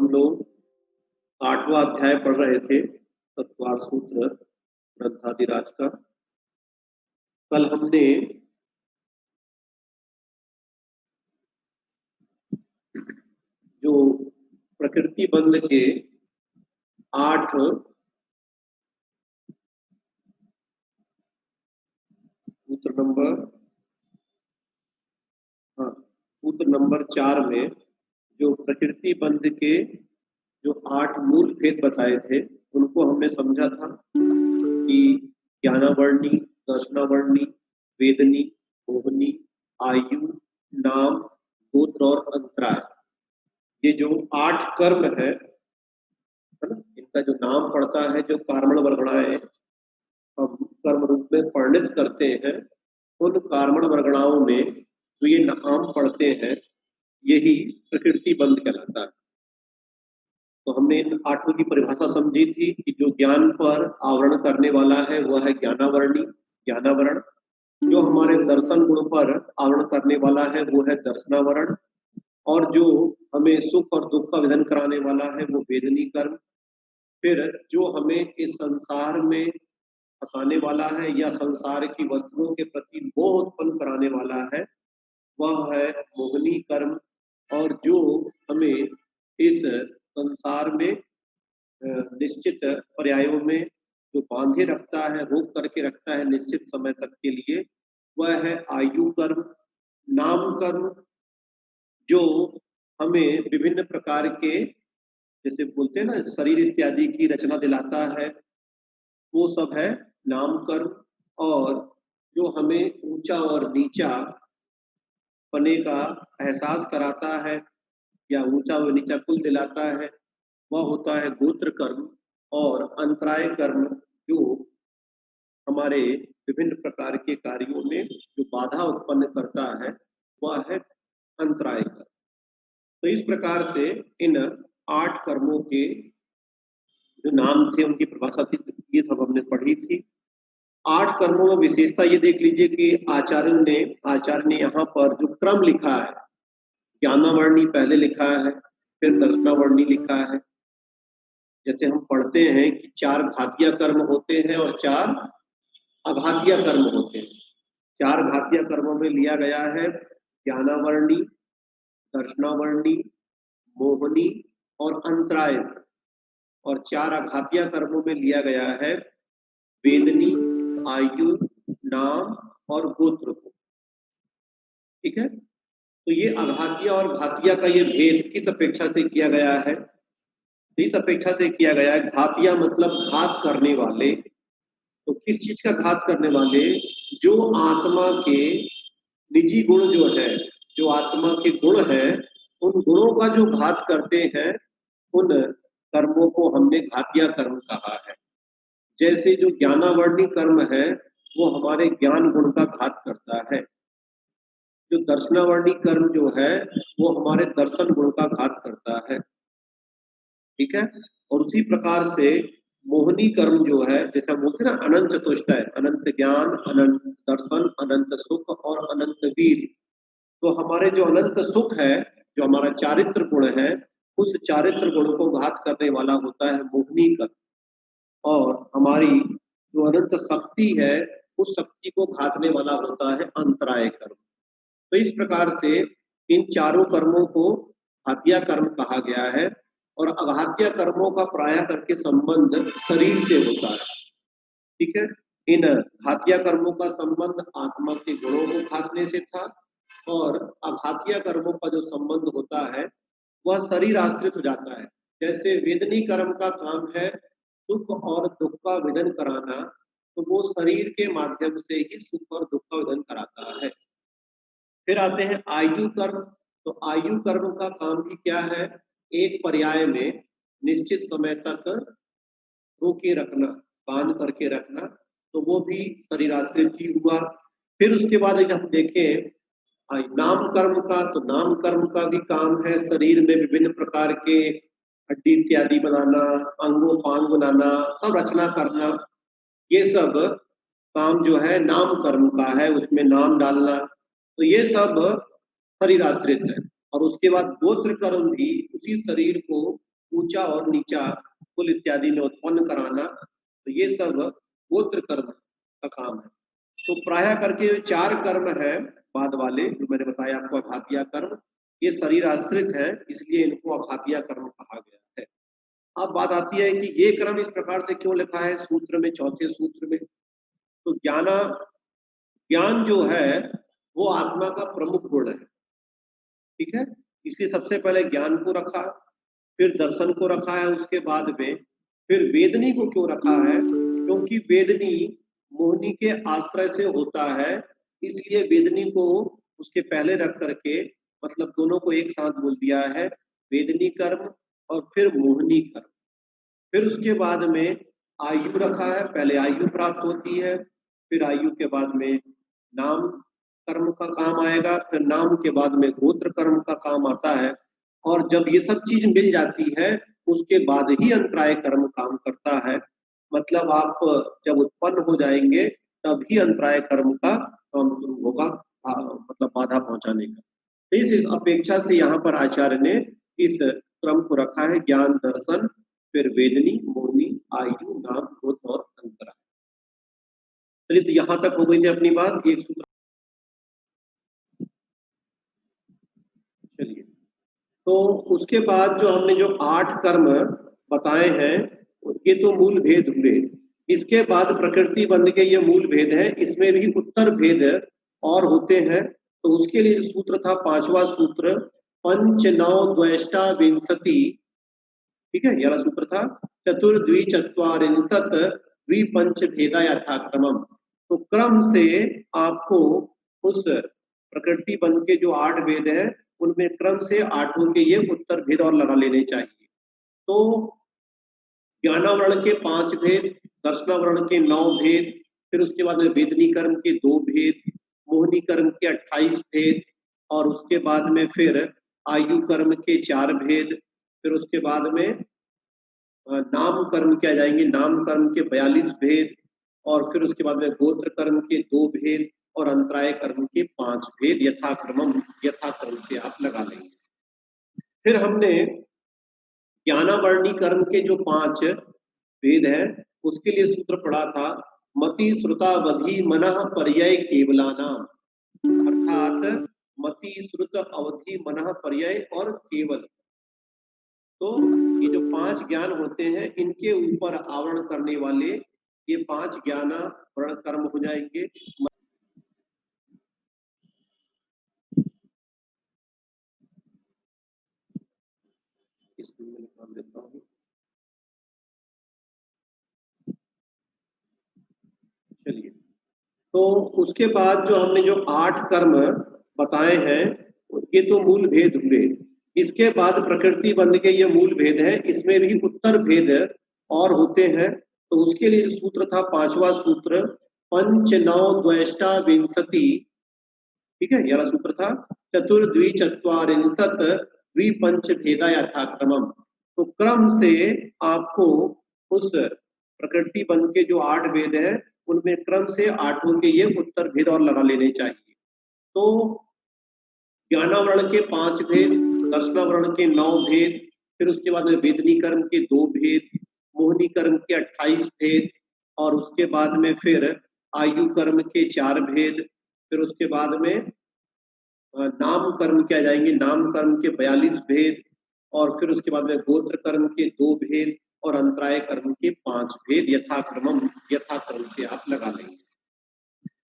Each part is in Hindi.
लोग 8वां अध्याय पढ़ रहे थे तत्वार सूत्र ग्रंथादिराज का। कल हमने जो प्रकृति बंध के 8 सूत्र नंबर 4 में जो प्रकृति बंध के जो 8 मूल भेद बताए थे उनको हमने समझा था कि ज्ञानावर्णी, दर्शनावर्णी, वेदनी, मोहनी, आयु, नाम, गोत्र और अंतराय, ये जो 8 कर्म है ना, इनका जो नाम पड़ता है, जो कर्मण वर्गणाएं हम कर्म रूप में परिणित करते हैं, उन कर्मण वर्गणाओं में जो ये नाम पढ़ते हैं यही प्रकृति बंध कहलाता है। तो हमने इन 8 की परिभाषा समझी थी कि जो ज्ञान पर आवरण करने वाला है वह है ज्ञानावर्णी, ज्ञानावरण। जो हमारे दर्शन गुण पर आवरण करने वाला है वो है दर्शनावरण, और जो हमें सुख और दुख का विधान कराने वाला है वो वेदनी कर्म। फिर जो हमें इस संसार में फंसाने वाला है या संसार की वस्तुओं के प्रति मोह उत्पन्न कराने वाला है वह है मोहनी कर्म, और जो हमें इस संसार में निश्चित पर्यायों में जो बांधे रखता है, रोक करके रखता है निश्चित समय तक के लिए, वह है आयु कर्म। नाम कर्म जो हमें विभिन्न प्रकार के, जैसे बोलते हैं ना, शरीर इत्यादि की रचना दिलाता है, वो सब है नाम कर्म। और जो हमें ऊंचा और नीचा पने का एहसास कराता है या ऊंचा और नीचा कुल दिलाता है वह होता है गोत्र कर्म। और अंतराय कर्म जो हमारे विभिन्न प्रकार के कार्यों में जो बाधा उत्पन्न करता है वह है अंतराय कर्म। तो इस प्रकार से इन 8 कर्मों के जो नाम थे उनकी परिभाषा थी, ये सब हमने पढ़ी थी। 8 कर्मों में विशेषता ये देख लीजिए कि आचार्य ने यहाँ पर जो क्रम लिखा है, ज्ञानावर्णी पहले लिखा है, फिर दर्शनावर्णी लिखा है। जैसे हम पढ़ते हैं कि 4 घातीय कर्म होते हैं और 4 अघातीय कर्म होते हैं। 4 घातीय कर्मों में लिया गया है ज्ञानावर्णी, दर्शनावर्णी, मोहनी और अंतराय, और 4 अघातीय कर्मों में लिया गया है वेदनी, आयु, नाम और गोत्र को। ठीक है, तो ये अघातीय और घातीय का ये भेद किस अपेक्षा से किया गया है? इस अपेक्षा से किया गया है, घातीय मतलब घात करने वाले। तो किस चीज का घात करने वाले? जो आत्मा के निजी गुण जो है, जो आत्मा के गुण है, उन गुणों का जो घात करते हैं उन कर्मों को हमने घातीय कर्म कहा है। जैसे जो ज्ञानावर्णी कर्म है वो हमारे ज्ञान गुण का घात करता है, जो दर्शनावर्णी कर्म जो है वो हमारे दर्शन गुण का घात करता है। ठीक है, और उसी प्रकार से मोहनी कर्म जो है, जैसे हम बोलते हैं ना अनंत चतुष्टय, अनंत ज्ञान, अनंत दर्शन, अनंत सुख और अनंत वीर। तो हमारे जो अनंत सुख है, जो हमारा चारित्र गुण है, उस चारित्र गुण को घात करने वाला होता है मोहनी कर्म। और हमारी जो अनंत शक्ति है उस शक्ति को घातने वाला होता है अंतराय कर्म। तो इस प्रकार से इन चारों कर्मों को घातीय कर्म कहा गया है। और अघातीय कर्मों का प्राय करके संबंध शरीर से होता है। ठीक है, इन घातीय कर्मों का संबंध आत्मा के गुणों को घातने से था, और अघातीय कर्मों का जो संबंध होता है वह शरीर आश्रित हो जाता है। जैसे वेदनी कर्म का काम है सुख और दुख का विधन कराना, तो वो शरीर के माध्यम से ही सुख और दुख का विधन कराता है। फिर आते हैं आयु कर्म। तो आयु कर्म का काम भी क्या है? एक पर्याय में निश्चित समय तक रोके रखना, बांध करके रखना, तो वो भी शरीर आश्रित ही हुआ। फिर उसके बाद यदि हम देखें नाम कर्म का, तो नाम कर्म का भी काम है शरीर में विभिन्न प्रकार के हड्डी इत्यादि बनाना, अंगोपांग बनाना, सब रचना करना, ये सब काम जो है नाम कर्म का है, उसमें नाम डालना। तो ये सब शरीर आश्रित है। और उसके बाद गोत्र कर्म भी उसी शरीर को ऊंचा और नीचा कुल इत्यादि में उत्पन्न कराना, तो ये सब गोत्र कर्म का काम है। तो प्रायः करके जो 4 कर्म है बाद वाले, जो मैंने बताया आपको अघातिया कर्म, ये शरीर आश्रित है, इसलिए इनको अघातिया कर्म कहा गया है। अब बात आती है कि ये क्रम इस प्रकार से क्यों लिखा है सूत्र में, चौथे सूत्र में। तो ज्ञान जो है वो आत्मा का प्रमुख गुण है, ठीक है। इसलिए सबसे पहले ज्ञान को रखा, फिर दर्शन को रखा है, उसके बाद में फिर वेदनी को क्यों रखा है, क्योंकि वेदनी मोहनी के आश्रय से होता है, इसलिए वेदनी को उसके पहले रख करके, मतलब दोनों को एक साथ बोल दिया है, वेदनी कर्म और फिर मोहनी कर्म। फिर उसके बाद में आयु रखा है, पहले आयु प्राप्त होती है, फिर आयु के बाद में नाम कर्म का काम आएगा, फिर नाम के बाद में गोत्र कर्म का काम आता है, और जब ये सब चीज मिल जाती है उसके बाद ही अंतराय कर्म काम करता है। मतलब आप जब उत्पन्न हो जाएंगे तभी अंतराय कर्म का काम शुरू होगा, मतलब बाधा पहुंचाने का। तो इस अपेक्षा से यहाँ पर आचार्य ने इस क्रम को रखा है, ज्ञान, दर्शन, फिर वेदनी, मोहनी, आयु, नाम, गोत्र और अंतराय। चलिए, तो यहाँ तक हो गई थी अपनी बात। एक सूत्र, चलिए, तो उसके बाद जो हमने जो 8 कर्म बताए हैं, ये तो मूल भेद हुए। इसके बाद प्रकृति बंध के ये मूल भेद है, इसमें भी उत्तर भेद और होते हैं। तो उसके लिए सूत्र था 5वां सूत्र, पंच नौ द्वेष्टा विंशति, ठीक है, यह सूत्र था चतुर्द्विचत्वारिंशत् द्विपंच भेदा यथाक्रमम। तो क्रम से आपको उस प्रकृति बंध के जो 8 भेद है उनमें क्रम से 8 के ये उत्तर भेद और लगा लेने चाहिए। तो ज्ञानावरण के 5 भेद, दर्शनावरण के 9 भेद, फिर उसके बाद में वेदनी कर्म के 2 भेद, मोहनी कर्म के 28 भेद, और उसके बाद में फिर आयु कर्म के 4 भेद, फिर उसके बाद में नाम कर्म के आ जाएंगे, नाम कर्म के 42 भेद, और फिर उसके बाद में गोत्र कर्म के 2 भेद, और अंतराय कर्म के 5 भेद यथाक्रम से आप लगा लेंगे। फिर हमने ज्ञानावर्णी कर्म के जो 5 भेद है उसके लिए सूत्र पढ़ा था, मति श्रुतावधि मनः पर्याय केवलानाम, अर्थात मति श्रुत अवधि मनः पर्याय और केवल। तो ये जो 5 ज्ञान होते हैं इनके ऊपर आवरण करने वाले ये 5 ज्ञानावरण कर्म हो जाएंगे। इसमें निकाल देता हूँ। चलिए, तो उसके बाद जो हमने जो 8 कर्म बताए हैं ये तो मूल भेद हुए। इसके बाद प्रकृति बंध के ये मूल भेद है, इसमें भी उत्तर भेद और होते हैं। तो उसके लिए सूत्र था 5वां सूत्र, पंच नौ द्वेष्टा विंशति, ठीक है, यह सूत्र था चतुर्द्विचत्वारिंशत् द्विपंच भेदा यथाक्रमम। तो क्रम से आपको उस प्रकृति बंध के जो 8 भेद है उनमें क्रम से 8 के ये उत्तर भेद और लगा लेने चाहिए। तो ज्ञानावरण के 5 भेद, दर्शनावरण के 9 भेद, फिर उसके बाद में वेदनी कर्म के 2 भेद, मोहनी कर्म के 28 भेद, और उसके बाद में फिर आयु कर्म के 4 भेद, फिर उसके बाद में नाम कर्म के आ जाएंगे, नाम कर्म के 42 भेद, और फिर उसके बाद में गोत्र कर्म के 2 भेद, और अंतराय कर्म के 5 भेद यथाक्रम से आप लगा लेंगे।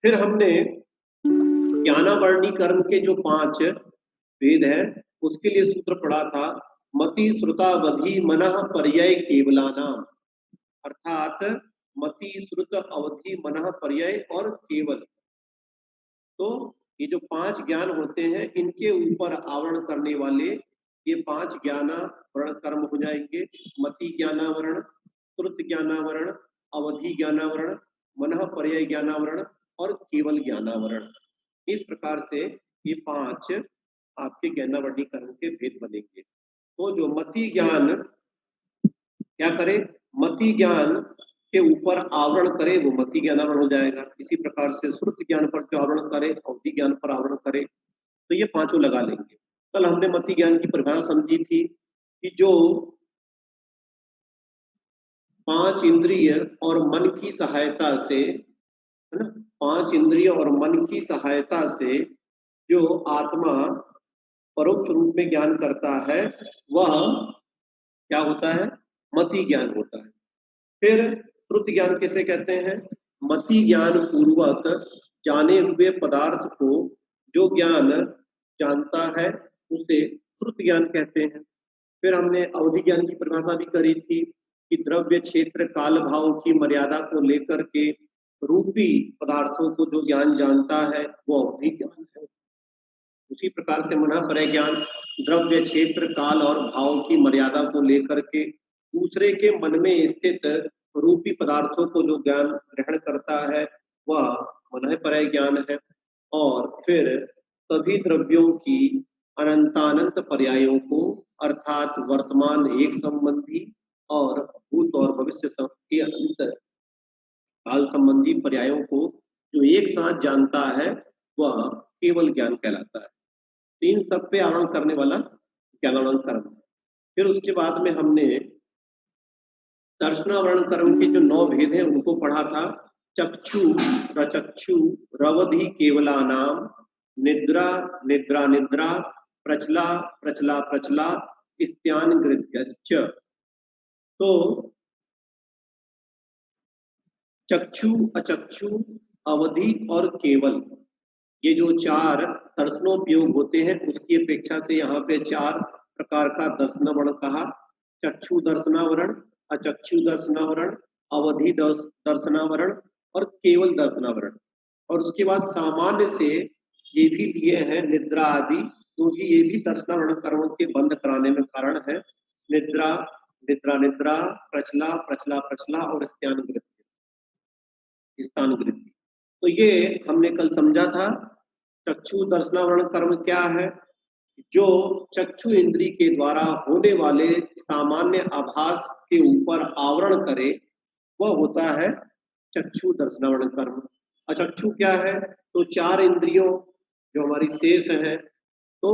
फिर हमने ज्ञानावर्णी कर्म के जो 5 भेद है उसके लिए सूत्र पढ़ा था, मति श्रुतावधि मनः पर्याय केवलानाम, अर्थात मति श्रुत अवधि मनः पर्याय और केवल। तो ये जो 5 ज्ञान होते हैं इनके ऊपर आवरण करने वाले ये 5 ज्ञानावरण कर्म हो जाएंगे, मति ज्ञानावरण, श्रुत ज्ञानावरण, अवधि ज्ञानावरण, मनः पर्याय ज्ञानावरण और केवल ज्ञानावरण। इस प्रकार से ये 5 आपके ज्ञानावर्णी कर्म के भेद बनेंगे। तो जो मति ज्ञान क्या करे, मति ज्ञान के ऊपर आवरण करे वो मति ज्ञानावरण हो जाएगा। इसी प्रकार से श्रुत ज्ञान पर जो आवरण करे, अवधि ज्ञान पर आवरण करे, तो ये 5 लगा लेंगे। कल हमने मति ज्ञान की परिभाषा समझी थी कि जो 5 इंद्रिय और मन की सहायता से, है ना, 5 इंद्रिय और मन की सहायता से जो आत्मा परोक्ष रूप में ज्ञान करता है वह क्या होता है? मति ज्ञान होता है। फिर श्रुति ज्ञान किसे कहते हैं? मति ज्ञान पूर्वक जाने हुए पदार्थ को जो ज्ञान जानता है उसे श्रुति ज्ञान कहते हैं। फिर हमने अवधि ज्ञान की परिभाषा भी करी थी कि द्रव्य क्षेत्र काल भाव की मर्यादा को लेकर के रूपी पदार्थों को जो ज्ञान जानता है वो अवधि ज्ञान है। उसी प्रकार से मन पर ज्ञान द्रव्य क्षेत्र काल और भाव की मर्यादा को लेकर के दूसरे के मन में स्थित रूपी पदार्थों को जो ज्ञान ग्रहण करता है वह मन पर ज्ञान है। और फिर सभी द्रव्यों की अनंतानंत पर्यायों को अर्थात वर्तमान एक संबंधी और भूत और भविष्य के अनंत काल संबंधी पर्यायों को जो एक साथ जानता है वह केवल ज्ञान कहलाता है। तो इन सब पे आवरण करने वाला ज्ञानावरण कर्म। फिर उसके बाद में हमने दर्शनावरण कर्म के जो 9 भेद हैं उनको पढ़ा था। चक्षु प्रचक्षु रवधि केवला नाम निद्रा निद्रा निद्रा प्रचला प्रचला प्रचला इत्यान गृध्यश्च। तो चक्षु अचक्षु अवधि और केवल ये जो 4 दर्शनोपयोग होते हैं उसकी अपेक्षा से यहाँ पे 4 प्रकार का दर्शनावरण कहा। चक्षु दर्शनावरण, अचक्षु दर्शनावरण, अवधि दर्शनावरण और केवल दर्शनावरण। और उसके बाद सामान्य से ये भी लिए हैं निद्रा आदि, क्योंकि ये भी दर्शनावरण कर्मों के बंद कराने में कारण है। निद्रा निद्रा निद्रा प्रचला प्रचला प्रचला और स्थान वृद्धि। तो ये हमने कल समझा था। चक्षु दर्शनावरण कर्म क्या है? जो चक्षु इंद्री के द्वारा होने वाले सामान्य आभास के ऊपर आवरण करे वह होता है चक्षु दर्शनावरण कर्म। अचक्षु क्या है? तो 4 इंद्रियों जो हमारी शेष हैं तो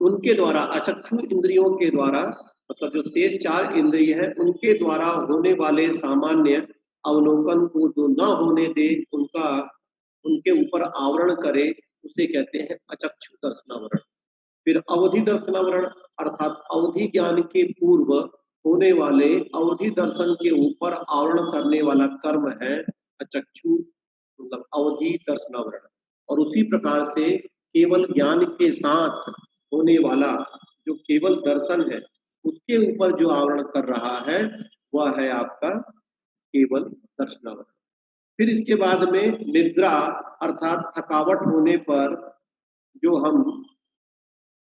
उनके द्वारा, अचक्षु इंद्रियों के द्वारा मतलब जो शेष 4 इंद्रिय हैं उनके द्वारा होने वाले सामान्य अवलोकन को जो न होने दे, उनके ऊपर आवरण करे, उसे कहते हैं अचक्षु दर्शनावरण। फिर अवधि दर्शनावरण अर्थात अवधि ज्ञान के पूर्व होने वाले अवधि दर्शन के ऊपर आवरण करने वाला कर्म है अचक्षु मतलब अवधि दर्शनावरण। और उसी प्रकार से केवल ज्ञान के साथ होने वाला जो केवल दर्शन है उसके ऊपर जो आवरण कर रहा है वह है आपका केवल दर्शनावरण। फिर इसके बाद में निद्रा अर्थात थकावट होने पर जो हम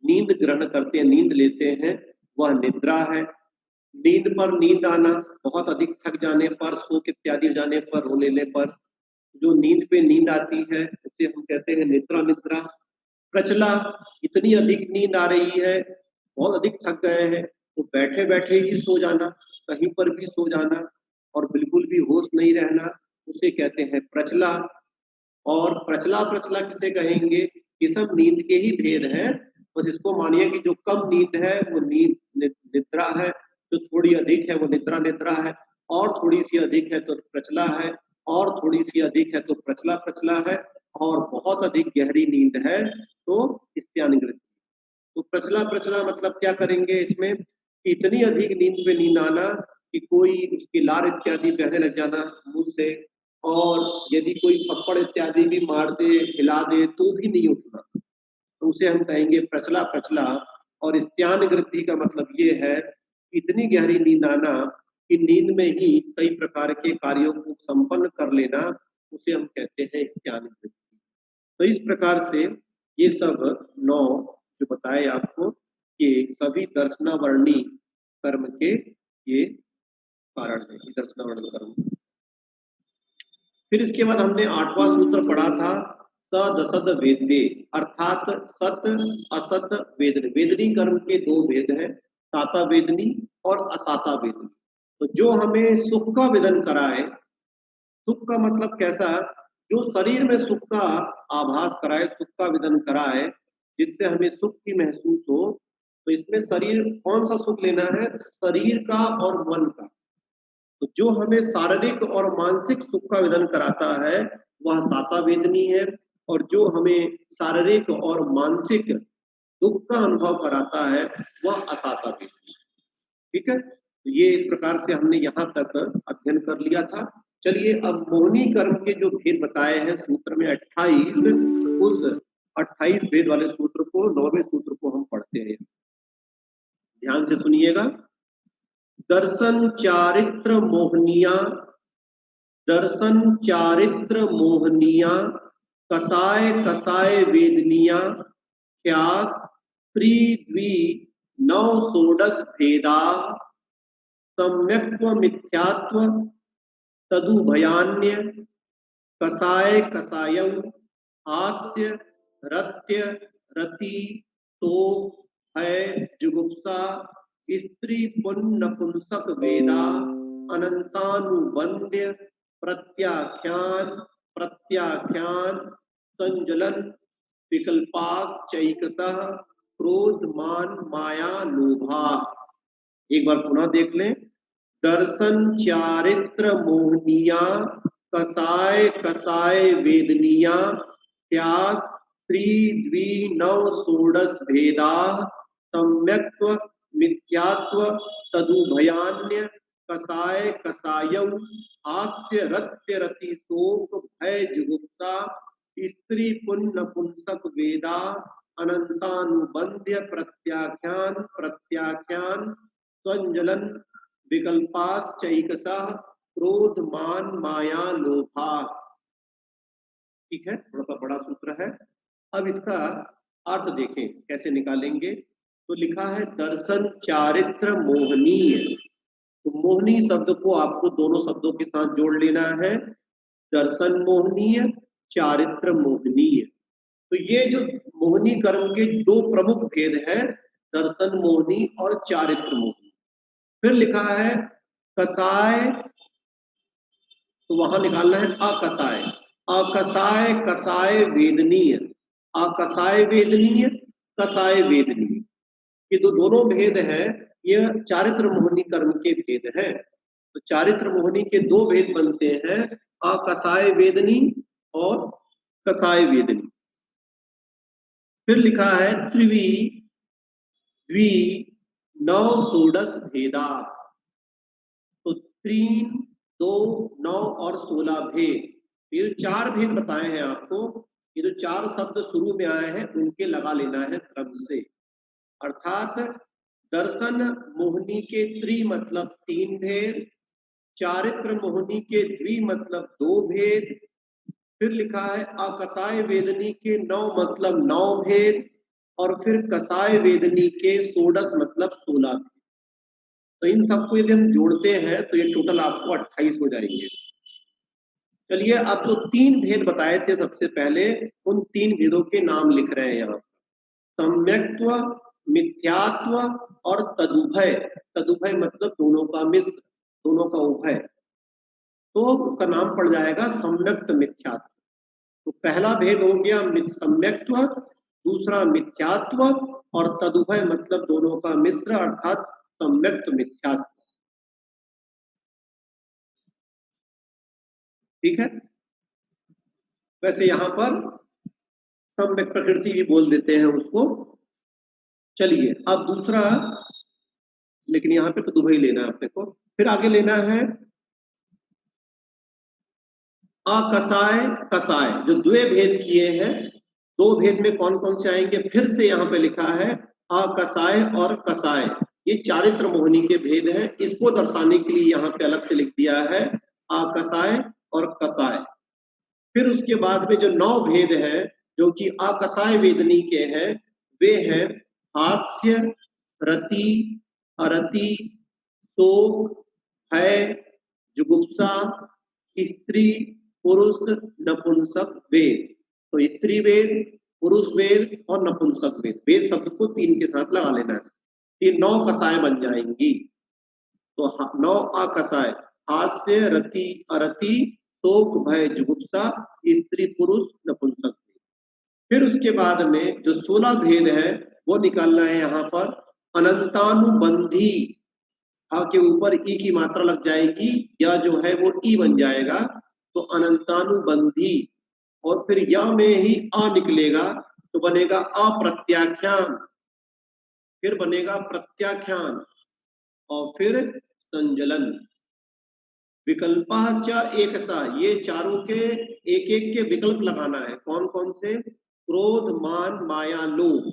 नींद ग्रहण करते हैं, नींद लेते हैं, वह निद्रा है। नींद पर नींद आना, बहुत अधिक थक जाने पर, शोक इत्यादि जाने पर, रो लेने पर जो नींद पे नींद आती है उसे हम कहते हैं निद्रा निद्रा। प्रचला, इतनी अधिक नींद आ रही है, बहुत अधिक थक गए हैं तो बैठे बैठे ही सो जाना, कहीं पर भी सो जाना और बिल्कुल भी होश नहीं रहना, उसे कहते हैं प्रचला। और प्रचला प्रचला किसे कहेंगे? ये सब नींद के ही भेद हैं। बस इसको मानिए कि जो कम नींद है वो नींद निद्रा है, जो थोड़ी अधिक है वो निद्रा निद्रा है, और थोड़ी सी अधिक है तो प्रचला है, और थोड़ी सी अधिक है तो प्रचला प्रचला है, और बहुत अधिक गहरी नींद है तो स्थानांतरित। तो प्रचला प्रचला मतलब क्या करेंगे इसमें? इतनी अधिक नींद पे नींद आना कि कोई उसकी लार इत्यादि बहने लग जाना मुंह से, और यदि कोई थप्पड़ इत्यादि भी मार दे, हिला दे तो भी नहीं उठना, तो उसे हम कहेंगे प्रचला प्रचला। और स्थान वृद्धि का मतलब ये है इतनी गहरी नींद आना कि नींद में ही कई प्रकार के कार्यों को संपन्न कर लेना, उसे हम कहते हैं स्थान वृद्धि। तो इस प्रकार से ये सब 9 जो बताए आपको कि सभी दर्शनावर्णी कर्म के ये कारण है, दर्शनावर्ण कर्म। फिर इसके बाद हमने 8वां सूत्र पढ़ा था सदसद वेद्ये अर्थात सत असत वेदनी। वेदनी कर्म के 2 भेद हैं, साता वेदनी और असाता वेदनी। तो जो हमें सुख का वेदन कराए, सुख का मतलब कैसा? जो शरीर में सुख का आभास कराए, सुख का वेदन कराए, जिससे हमें सुख की महसूस हो। तो इसमें शरीर कौन सा सुख लेना है? शरीर का और मन का। तो जो हमें शारीरिक और मानसिक सुख का विधान कराता है वह साता वेदनी है, और जो हमें शारीरिक और मानसिक दुख का अनुभव कराता है वह असाता वेदनी। ठीक है, तो ये इस प्रकार से हमने यहाँ तक अध्ययन कर लिया था। चलिए अब मोहिनी कर्म के जो भेद बताए हैं सूत्र में 28, उस 28 भेद वाले सूत्र को, 9वें सूत्र को हम पढ़ते हैं। ध्यान से सुनिएगा। दर्शन चारित्र मोहनिया, दर्शन चारित्र मोहनिया, कसाय कसाय वेदनिया, ख्यास त्रिद्वी नौ षोडश भेदा, सम्यक्त्व मिथ्यात्व तदुभयान्य, कसाय कसायौ, हास्य रत्य रति तो भय जुगुप्सा, स्त्री पुण्य नपुंसक वेदा, अनंतानुबंध्य प्रत्याख्यान प्रत्याख्यान, संजलन विकल्पास चैकसः, क्रोध मान माया लोभा। एक बार पुनः देख लें। दर्शन चारित्र मोहनिया, कसाय कसाय वेदनिया, त्यास त्रिद्वी नौ षोडश भेदा, सम्यक्त्व मिथ्यात्व तदुभयान्य, कसाय कसायौ, हास्य रत्य रति शोक भय जुगुप्सा, स्त्री पुण्य नपुंसक वेदा, अनंतानुबंध्य प्रत्याख्यान प्रत्याख्यान, संजलन विकल्पास चैकसा, क्रोध मान माया लोभा। ठीक है, थोड़ा सा बड़ा सूत्र है। अब इसका अर्थ देखें कैसे निकालेंगे। तो लिखा है दर्शन चारित्र मोहनीय। तो मोहनी शब्द को आपको दोनों शब्दों के साथ जोड़ लेना है, दर्शन मोहनीय, चारित्र मोहनीय। तो ये जो मोहनी कर्म के दो प्रमुख भेद हैं, दर्शन मोहनी और चारित्र मोहनी। फिर लिखा है कसाय, तो वहां निकालना है अकसाय, अकसाय कसाय वेदनीय, अकसाय वेदनीय, कसाय वेदनीय। ये जो दोनों भेद हैं ये चारित्र मोहनी कर्म के भेद हैं। तो चारित्र मोहनी के दो भेद बनते हैं, अकसाय वेदनी और कसाय वेदनी। फिर लिखा है त्रिवी द्वि नौ षोडश भेदा। तो 3, 2, 9 और 16 भेद, ये जो 4 भेद बताए हैं आपको, ये जो 4 शब्द शुरू में आए हैं उनके लगा लेना है क्रम से। अर्थात दर्शन मोहनी के त्रि मतलब 3 भेद, चारित्र मोहनी के द्वि मतलब 2 भेद, फिर लिखा है अकसाय वेदनी के 9 मतलब 9 भेद, और फिर कसाय वेदनी के षोडश मतलब 16 भेद। तो इन सबको यदि हम जोड़ते हैं तो ये टोटल आपको 28 हो जाएंगे। चलिए अब जो 3 भेद बताए थे सबसे पहले, उन 3 भेदों के नाम लिख रहे हैं यहाँ। सम्यक्त्व, मिथ्यात्व और तदुभय। तदुभय मतलब दोनों का मिश्र, दोनों का उभय। तो उसका नाम पड़ जाएगा सम्यक्त मिथ्यात्व। तो पहला भेद हो गया सम्यक्त्व, दूसरा मिथ्यात्व, और तदुभय मतलब दोनों का मिश्र अर्थात सम्यक्त मिथ्यात्व। ठीक है, वैसे यहां पर सम्यक प्रकृति भी बोल देते हैं उसको। चलिए अब दूसरा, लेकिन यहाँ पे तो दुबई लेना है अपने को। फिर आगे लेना है अकसाय कसाय। जो द्वे भेद किए हैं, 2 भेद में कौन कौन से आएंगे, फिर से यहाँ पे लिखा है अकसाय और कसाय। ये चारित्र मोहनी के भेद हैं, इसको दर्शाने के लिए यहाँ पे अलग से लिख दिया है अकसाय और कसाय। फिर उसके बाद में जो 9 भेद हैं जो कि अकसाय वेदनी के हैं, वे हैं हास्य रति अरति शोक भय जुगुप्सा, स्त्री पुरुष नपुंसक वेद। तो स्त्री वेद, पुरुष वेद और नपुंसक वेद, वेद शब्द को 3 के साथ लगा लेना है। ये 9 कसाय बन जाएंगी। तो 9 अकसाय, हास्य रति अरति शोक भय जुगुप्सा, स्त्री पुरुष नपुंसक वेद। फिर उसके बाद में जो 16 भेद है वो निकालना है यहाँ पर अनंतानुबंधी। आ के ऊपर ई की मात्रा लग जाएगी, या जो है वो ई बन जाएगा, तो अनंतानुबंधी, और फिर या में ही आ निकलेगा तो बनेगा अप्रत्याख्यान, फिर बनेगा प्रत्याख्यान, और फिर संजलन। विकल्पाच एक सा, ये चारों के एक एक के विकल्प लगाना है। कौन कौन से? क्रोध, मान, माया, लोभ,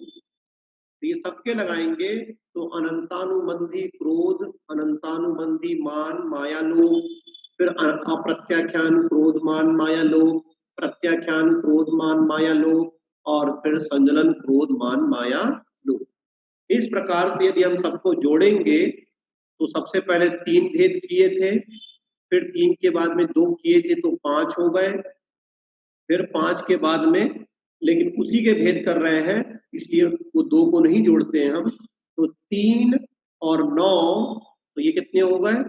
तो ये सबके लगाएंगे। तो अनंतानुबंधी क्रोध, अनंतानुबंधी मान, माया, लोभ, फिर अप्रत्याख्यान क्रोध, मान, माया, लोभ, प्रत्याख्यान क्रोध, मान, माया, लोभ, और फिर संजलन क्रोध, मान, माया, लोभ। इस प्रकार से यदि हम सबको जोड़ेंगे तो सबसे पहले 3 भेद किए थे, फिर 3 के बाद में 2 किए थे तो 5 हो गए, फिर 5 के बाद में, लेकिन उसी के भेद कर रहे हैं इसलिए वो 2 को नहीं जोड़ते हैं हम, तो 3 और 9, तो ये कितने हो गए?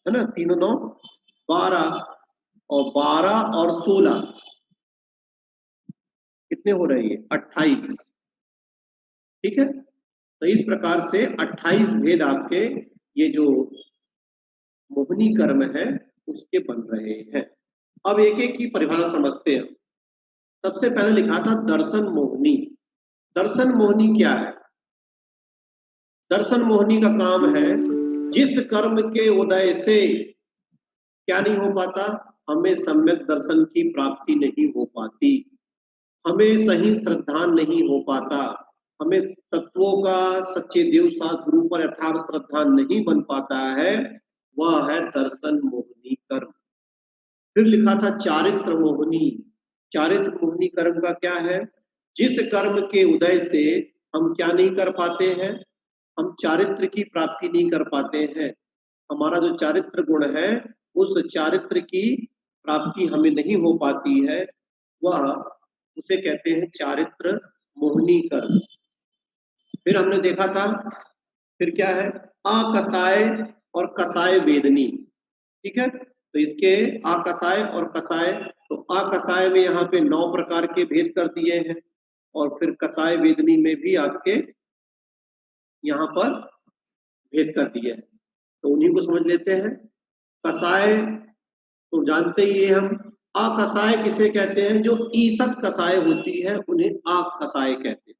है ना, 3 और 9 12, और 12 और 16 कितने हो रहे हैं? 28। ठीक है, तो इस प्रकार से 28 भेद आपके ये जो मोहिनी कर्म है उसके बन रहे हैं। अब एक एक की परिभाषा समझते हैं। सबसे पहले लिखा था दर्शन मोहिनी। दर्शन मोहिनी क्या है? दर्शन मोहिनी का काम है जिस कर्म के उदय से क्या नहीं हो पाता, हमें सम्यक दर्शन की प्राप्ति नहीं हो पाती, हमें सही श्रद्धा नहीं हो पाता, हमें तत्वों का सच्चे देव शास्त्र गुरु पर यथार्थ श्रद्धा नहीं बन पाता है, वह है दर्शन मोहिनी कर्म। फिर लिखा था चारित्र मोहिनी। चारित्र मोहिनी कर्म का क्या है? जिस कर्म के उदय से हम क्या नहीं कर पाते हैं, हम चारित्र की प्राप्ति नहीं कर पाते हैं, हमारा जो चारित्र गुण है उस चारित्र की प्राप्ति हमें नहीं हो पाती है, वह उसे कहते हैं चारित्र मोहिनी कर्म। फिर हमने देखा था, फिर क्या है? अकसाय और कसाय वेदनी। ठीक है, तो इसके आकसाय और कसाय, तो आकसाय में यहाँ पे 9 प्रकार के भेद कर दिए हैं, और फिर कसाय वेदनी में भी आपके यहाँ पर भेद कर दिए हैं, तो उन्हीं को समझ लेते हैं। कसाय तो जानते ही है हम। अकसाय किसे कहते हैं? जो ईसत कसाय होती है उन्हें अकसाय कहते हैं,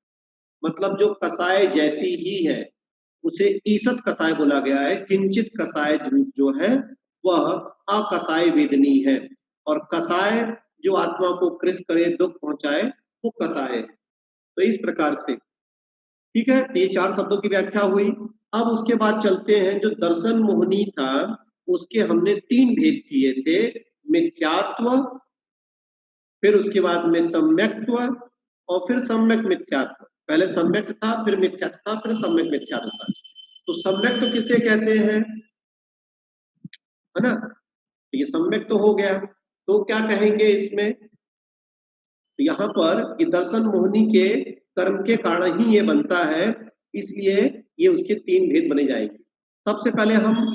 मतलब जो कसाय जैसी ही है उसे ईसत कसाय बोला गया है। किंचित कसाय रूप जो है वह अकसाय वेदनी है, और कसाय जो आत्मा को कृष करे, दुख पहुंचाए, वो कसाय है। तो इस प्रकार से ठीक है, तो ये 4 शब्दों की व्याख्या हुई। अब उसके बाद चलते हैं, जो दर्शन मोहिनी था उसके हमने 3 भेद किए थे, मिथ्यात्व, फिर उसके बाद में सम्यक्त्व, और फिर सम्यक मिथ्यात्व। पहले सम्यक था, फिर मिथ्यात्व था, फिर सम्यक मिथ्यात्व था। तो सम्यक तो किसे कहते हैं, है ना, तो ये सम्यक तो हो गया, तो क्या कहेंगे इसमें? तो यहाँ पर ये दर्शन मोहिनी के कर्म के कारण ही ये बनता है, इसलिए ये उसके 3 भेद बने जाएंगे। सबसे पहले हम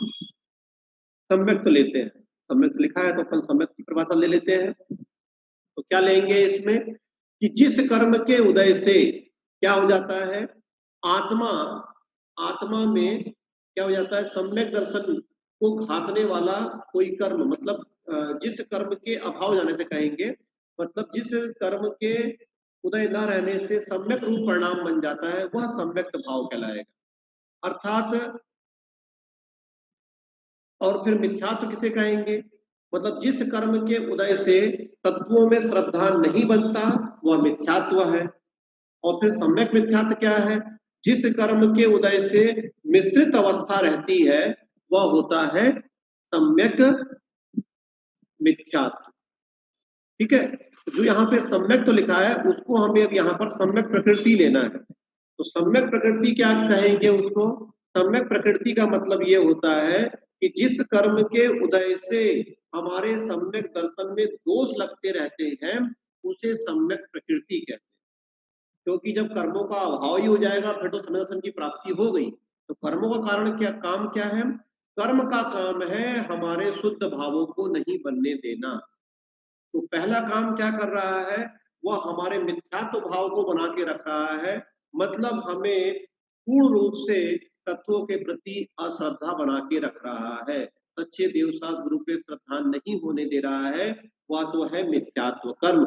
सम्यक तो लेते हैं, सम्यक तो लिखा है तो अपन सम्यक की परिभाषा ले लेते हैं। तो क्या लेंगे इसमें कि जिस कर्म के उदय से क्या हो जाता है, आत्मा, आत्मा में क्या हो जाता है, सम्यक दर्शन को घातने वाला कोई कर्म, मतलब जिस कर्म के अभाव जाने से कहेंगे, मतलब जिस कर्म के उदय न रहने से सम्यक रूप परिणाम बन जाता है, वह सम्यक भाव कहलाएगा। अर्थात, और फिर मिथ्यात्व किसे कहेंगे, मतलब जिस कर्म के उदय से तत्वों में श्रद्धा नहीं बनता वह मिथ्यात्व है। और फिर सम्यक मिथ्यात्व क्या है? जिस कर्म के उदय से मिश्रित अवस्था रहती है वह होता है सम्यक मिथ्यात्व। ठीक है, जो यहाँ पे सम्यक तो लिखा है उसको हमें अब यहाँ पर सम्यक प्रकृति लेना है। तो सम्यक प्रकृति क्या कहेंगे उसको? सम्यक प्रकृति का मतलब ये होता है कि जिस कर्म के उदय से हमारे सम्यक दर्शन में दोष लगते रहते हैं उसे सम्यक प्रकृति कहते हैं। क्योंकि जब कर्मों का अभाव ही हो जाएगा फिर तो सम्यक दर्शन की प्राप्ति हो गई। तो कर्मों का कारण क्या, काम क्या है? कर्म का काम है हमारे शुद्ध भावों को नहीं बनने देना। तो पहला काम क्या कर रहा है, वह हमारे मिथ्यात्व भाव को बना के रख रहा है, मतलब हमें पूर्ण रूप से तत्वों के प्रति अश्रद्धा बना के रख रहा है, सच्चे देवसात गुरु पे श्रद्धा नहीं होने दे रहा है, वह तो है मिथ्यात्व कर्म।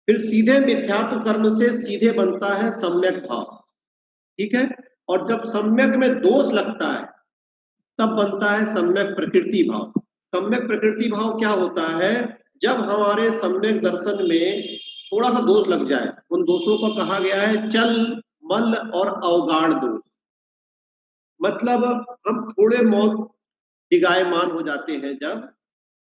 फिर सीधे मिथ्यात्व कर्म से सीधे बनता है सम्यक भाव, ठीक है। और जब सम्यक में दोष लगता है तब बनता है सम्यक प्रकृति भाव। सम्यक प्रकृति भाव क्या होता है? जब हमारे सम्यक दर्शन में थोड़ा सा दोष लग जाए, उन दोषों को कहा गया है चल मल और अवगाढ़ दोष। मतलब हम थोड़े मौत दिगायमान हो जाते हैं जब,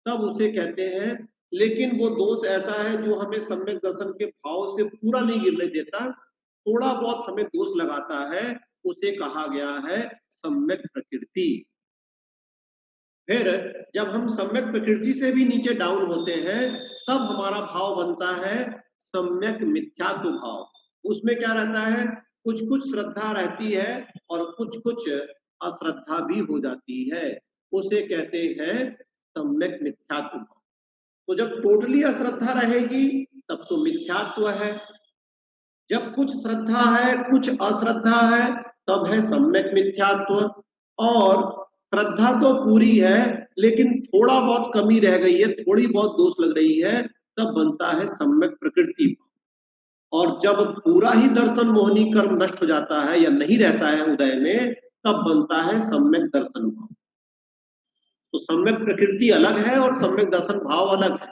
तब उसे कहते हैं। लेकिन वो दोष ऐसा है जो हमें सम्यक दर्शन के भाव से पूरा नहीं गिरने देता, थोड़ा बहुत हमें दोष लगाता है, उसे कहा गया है सम्यक प्रकृति। फिर जब हम सम्यक प्रकृति से भी नीचे डाउन होते हैं तब हमारा भाव बनता है सम्यक मिथ्यात्व भाव। उसमें क्या रहता है? कुछ कुछ श्रद्धा रहती है और कुछ कुछ अश्रद्धा भी हो जाती है, उसे कहते हैं सम्यक मिथ्यात्व भाव। तो जब टोटली अश्रद्धा रहेगी तब तो मिथ्यात्व है, जब कुछ श्रद्धा है कुछ अश्रद्धा है तब है सम्यक मिथ्यात्व। और श्रद्धा तो पूरी है लेकिन थोड़ा बहुत कमी रह गई है, थोड़ी बहुत दोष लग रही है, तब बनता है सम्यक प्रकृति। और जब पूरा ही दर्शन मोहनी कर्म नष्ट हो जाता है या नहीं रहता है उदय में, तब बनता है सम्यक दर्शन भाव। तो सम्यक प्रकृति अलग है और सम्यक दर्शन भाव अलग है,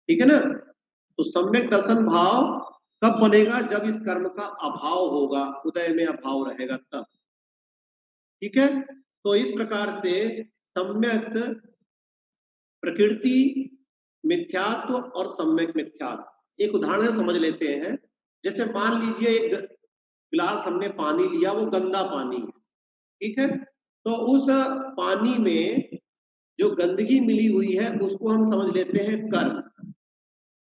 ठीक है ना। तो सम्यक दर्शन भाव कब बनेगा? जब इस कर्म का अभाव होगा, उदय में अभाव रहेगा तब, ठीक है। तो इस प्रकार से सम्यक प्रकृति, मिथ्यात्व और सम्यक मिथ्यात्व एक उदाहरण से समझ लेते हैं। जैसे मान लीजिए एक गिलास हमने पानी लिया, वो गंदा पानी है, ठीक है। तो उस पानी में जो गंदगी मिली हुई है उसको हम समझ लेते हैं कर्म,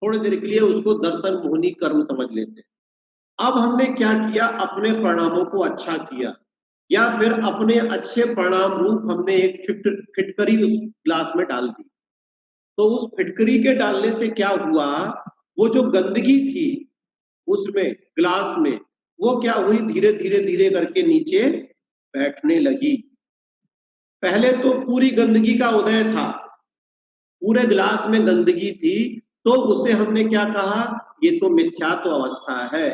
थोड़ी देर के लिए उसको दर्शन मोहनी कर्म समझ लेते हैं। अब हमने क्या किया? अपने परिणामों को अच्छा किया, या फिर अपने अच्छे परिणाम रूप हमने एक फिटकरी उस ग्लास में डाल दी। तो उस फिटकरी के डालने से क्या हुआ? वो जो गंदगी थी उसमें ग्लास में, वो क्या हुई? धीरे धीरे धीरे करके नीचे बैठने लगी। पहले तो पूरी गंदगी का उदय था, पूरे ग्लास में गंदगी थी, तो उसे हमने क्या कहा? ये तो मिथ्यात्व अवस्था है।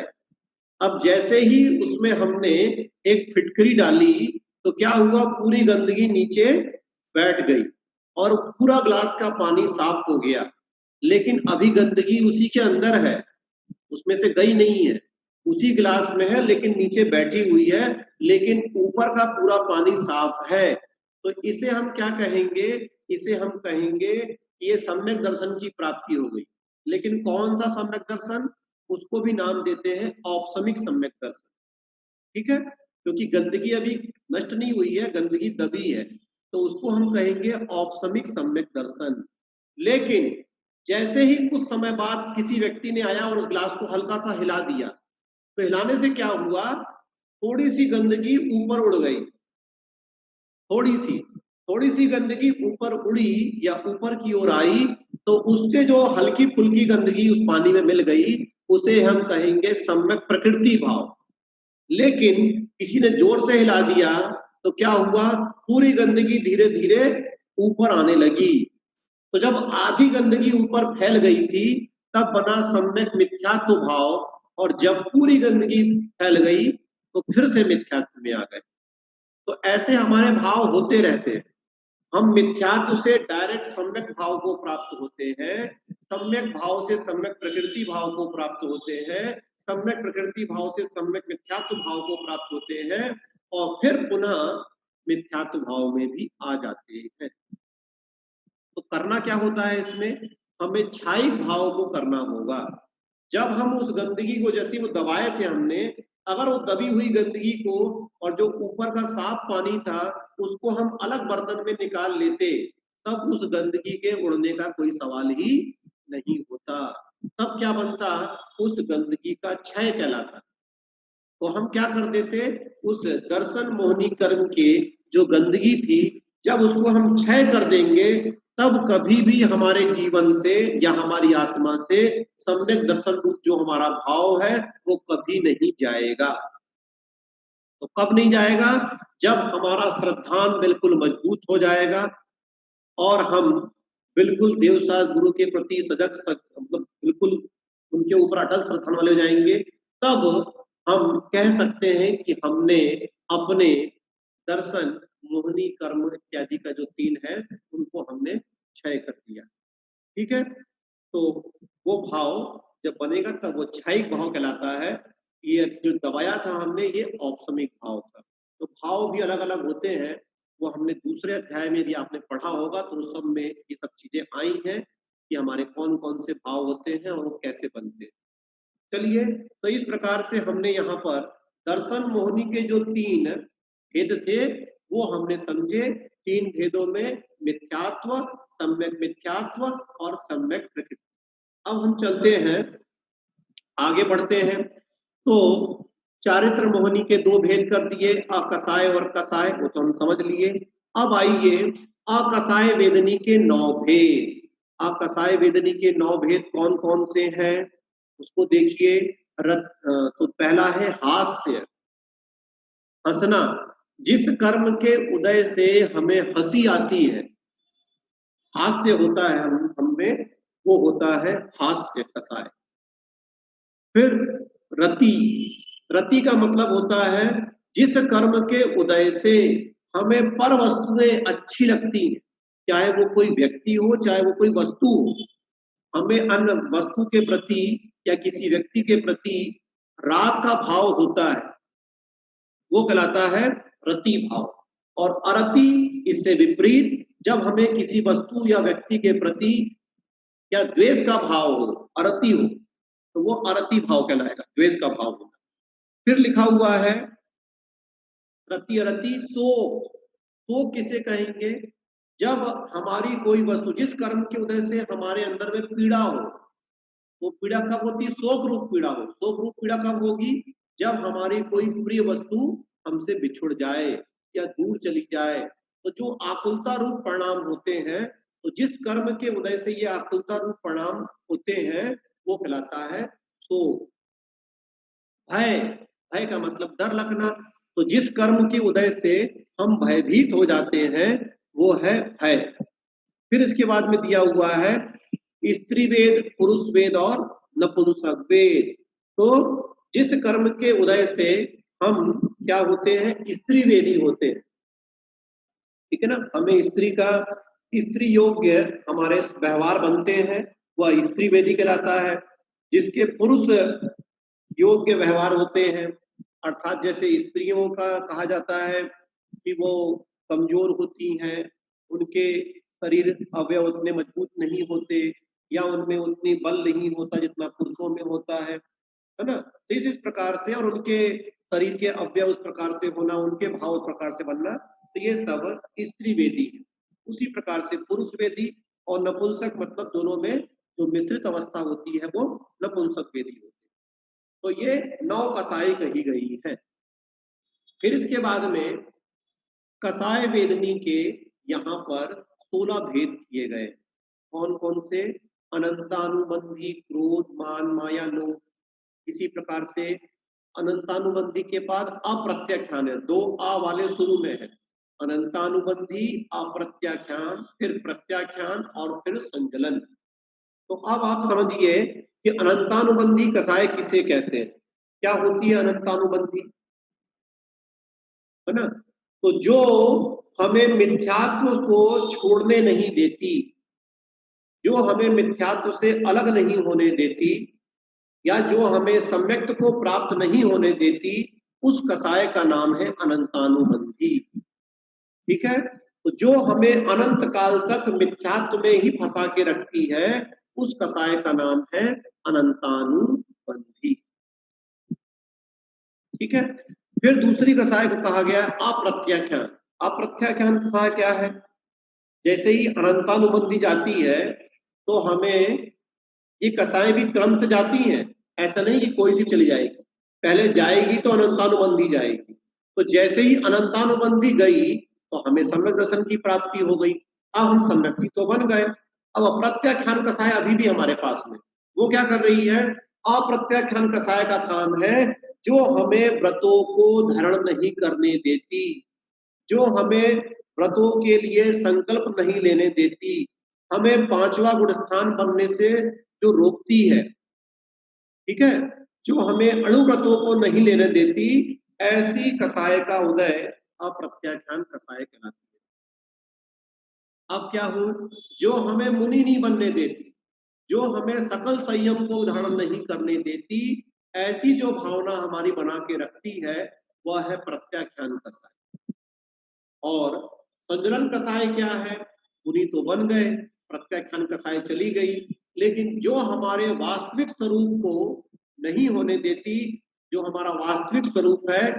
अब जैसे ही उसमें हमने एक फिटकरी डाली तो क्या हुआ? पूरी गंदगी नीचे बैठ गई और पूरा ग्लास का पानी साफ हो गया। लेकिन अभी गंदगी उसी के अंदर है, उसमें से गई नहीं है, उसी ग्लास में है लेकिन नीचे बैठी हुई है, लेकिन ऊपर का पूरा पानी साफ है। तो इसे हम क्या कहेंगे? इसे हम कहेंगे कि ये सम्यक दर्शन की प्राप्ति हो गई। लेकिन कौन सा सम्यक दर्शन? उसको भी नाम देते हैं औपसमिक सम्यक दर्शन, ठीक है। क्योंकि गंदगी अभी नष्ट नहीं हुई है, गंदगी दबी है, तो उसको हम कहेंगे औपसमिक सम्यक दर्शन। लेकिन जैसे ही कुछ समय बाद किसी व्यक्ति ने आया और उस ग्लास को हल्का सा हिला दिया, तो हिलाने से क्या हुआ? थोड़ी सी गंदगी ऊपर उड़ गई, थोड़ी सी गंदगी ऊपर उड़ी या ऊपर की ओर आई, तो उससे जो हल्की फुल्की गंदगी उस पानी में मिल गई, उसे हम कहेंगे सम्यक प्रकृति भाव। लेकिन किसी ने जोर से हिला दिया तो क्या हुआ? पूरी गंदगी धीरे धीरे ऊपर आने लगी। तो जब आधी गंदगी ऊपर फैल गई थी तब बना सम्यक मिथ्यात्व भाव, और जब पूरी गंदगी फैल गई तो फिर से मिथ्यात्व में आ गए। तो ऐसे हमारे भाव होते रहते हैं। हम मिथ्यात्व से डायरेक्ट सम्यक भाव को प्राप्त होते हैं, सम्यक भाव से सम्यक प्रकृति भाव को प्राप्त होते हैं, सम्यक प्रकृति भाव से सम्यक मिथ्यात्व भाव को प्राप्त होते हैं, और फिर पुनः मिथ्यात्व भाव में भी आ जाते हैं। तो करना क्या होता है इसमें? हमें छायिक भाव को करना होगा। जब हम उस गंदगी को, जैसे वो दबाए थे हमने, अगर वो दबी हुई गंदगी को और जो ऊपर का साफ पानी था उसको हम अलग बर्तन में निकाल लेते, तब उस गंदगी के उड़ने का कोई सवाल ही नहीं होता। तब क्या बनता? उस गंदगी का क्षय कहलाता। तो हम क्या कर देते? उस दर्शन मोहनी कर्म के जो गंदगी थी, जब उसको हम क्षय कर देंगे, तब कभी भी हमारे जीवन से या हमारी आत्मा से सम्यक दर्शन रूप जो हमारा भाव है वो कभी नहीं जाएगा। तो कब नहीं जाएगा? जब हमारा श्रद्धान बिल्कुल मजबूत हो जाएगा और हम बिल्कुल देवसास गुरु के प्रति मतलब बिल्कुल उनके ऊपर अटल श्रद्धान वाले हो जाएंगे, तब हम कह सकते हैं कि हमने अपने दर्शन, मोहनी, कर्म इत्यादि का जो 3 है उनको हमने क्षय कर दिया। ठीक है, तो वो भाव जब बनेगा तब वो क्षयिक भाव कहलाता है। ये जो दबाया था हमने ये औपसमिक भाव था। तो भाव भी अलग अलग होते हैं, वो हमने दूसरे अध्याय में यदि आपने पढ़ा होगा तो उस सब में ये सब चीजें आई हैं कि हमारे कौन कौन से भाव होते हैं और वो कैसे बनते हैं। चलिए, तो इस प्रकार से हमने यहाँ पर दर्शन मोहनी के जो 3 भेद थे वो हमने समझे। 3 भेदों में मिथ्यात्व, सम्यक मिथ्यात्व और सम्यक प्रकृति। अब हम चलते हैं, आगे बढ़ते हैं। तो चारित्र मोहनी के 2 भेद कर दिए, अकसाय और कसाय, वो तो हम समझ लिए। अब आइए अकसाय वेदनी के 9 भेद। अकसाय वेदनी के 9 भेद कौन कौन से हैं उसको देखिए। तो पहला है हास्य, हंसना। जिस कर्म के उदय से हमें हंसी आती है, हास्य होता है हम में, वो होता है हास्य, कसाय। फिर रति, रति का मतलब होता है जिस कर्म के उदय से हमें पर वस्तुएं अच्छी लगती हैं, चाहे वो कोई व्यक्ति हो चाहे वो कोई वस्तु हो, हमें अन्य वस्तु के प्रति या किसी व्यक्ति के प्रति राग का भाव होता है, वो कहलाता है रति भाव। और अरति इससे विपरीत, जब हमें किसी वस्तु या व्यक्ति के प्रति या द्वेष का भाव हो, अरति हो, तो वो अरति भाव कहलाएगा, द्वेष का भाव होगा। फिर लिखा हुआ है रति अरति शोक। शोक किसे कहेंगे? जब हमारी कोई वस्तु, जिस कर्म के उदय से हमारे अंदर में पीड़ा हो, वो पीड़ा कब होती है? शोक रूप पीड़ा हो। शोक रूप पीड़ा कब होगी? जब हमारी कोई प्रिय वस्तु हमसे बिछुड़ जाए या दूर चली जाए। तो जो आकुलता रूप परिणाम होते हैं, तो जिस कर्म के उदय से ये आकुलता रूप परिणाम होते हैं वो कहलाता है शोक। भय, भय का मतलब डर लगना। तो जिस कर्म के उदय से हम भयभीत हो जाते हैं वो है भय। फिर इसके बाद में दिया हुआ है स्त्री वेद, पुरुष वेद और नपुंसक वेद। तो जिस कर्म के उदय से हम क्या होते हैं? स्त्री वेदी होते हैं। ठीक है ना, हमें स्त्री का, स्त्री योग्य हमारे व्यवहार बनते हैं, वह स्त्री वेदी कहलाता है। जिसके पुरुष योग्य व्यवहार होते हैं, अर्थात जैसे स्त्रियों का कहा जाता है कि वो कमजोर होती हैं, उनके शरीर अवयव उतने मजबूत नहीं होते या उनमें उतनी बल नहीं होता जितना पुरुषों में होता है ना। तो इस प्रकार से, और उनके शरीर के अवयव उस प्रकार से होना, उनके भाव उस प्रकार से बनना, तो ये सब स्त्री वेदी है। उसी प्रकार से पुरुष वेदी और नपुंसक मतलब दोनों में जो मिश्रित अवस्था होती है वो नपुंसक वेदी होती है। तो ये 9 कसाई कही गई है। फिर इसके बाद में कसाय वेदनी के यहाँ पर 16 भेद किए गए। कौन कौन से? अनंतानुबंधी, क्रोध, मान, माया, लोभ। इसी प्रकार से अनंतानुबंधी के बाद अप्रत्याख्यान है, 2 आ वाले शुरू में है। अनंतानुबंधी, अप्रत्याख्यान, फिर प्रत्याख्यान और फिर संजलन। तो अब आप समझिए कि अनंतानुबंधी कसाय किसे कहते हैं, क्या होती है अनंतानुबंधी, है ना। तो जो हमें मिथ्यात्व को छोड़ने नहीं देती, जो हमें मिथ्यात्व से अलग नहीं होने देती, या जो हमें सम्यक्त को प्राप्त नहीं होने देती, उस कसाय का नाम है अनंतानुबंधी। ठीक है, तो जो हमें अनंत काल तक मिथ्यात्व में ही फंसा के रखती है, उस कसाय का नाम है अनंतानुबंधी। ठीक है, फिर दूसरी कसाय को कहा गया अप्रत्याख्यान। अप्रत्याख्यान कसाय क्या है? जैसे ही अनंतानुबंधी जाती है तो हमें ये कसाएं भी क्रम से जाती हैं, ऐसा नहीं कि कोई सी चली जाएगी, पहले जाएगी तो अनंतानुबंधी जाएगी। तो जैसे ही अनंतानुबंधी गई तो हमें सम्यक दर्शन की प्राप्ति हो गई, अब हम सम्यक तो बन गए। अब अप्रत्याख्यान कसाय अभी भी हमारे पास में, वो क्या कर रही है? अप्रत्याख्यान कसाय का काम है जो हमें व्रतों को धारण नहीं करने देती, जो हमें व्रतों के लिए संकल्प नहीं लेने देती, हमें पांचवा गुण स्थान बनने से जो रोकती है, ठीक है, जो हमें अणुव्रतों को नहीं लेने देती, ऐसी कसाय का उदय अप्रत्याख्यान कसाय कहलाती है। अब क्या हो, जो हमें मुनि नहीं बनने देती, जो हमें सकल संयम को धारण नहीं करने देती, ऐसी जो भावना हमारी बना के रखती है, वह है प्रत्याख्यान कसाय। और संजलन कसाय क्या है, मुनि तो बन गए, प्रत्याख्यान कसाय चली गई, लेकिन जो हमारे वास्तविक स्वरूप को नहीं होने देती, जो हमारा वास्तविक स्वरूप है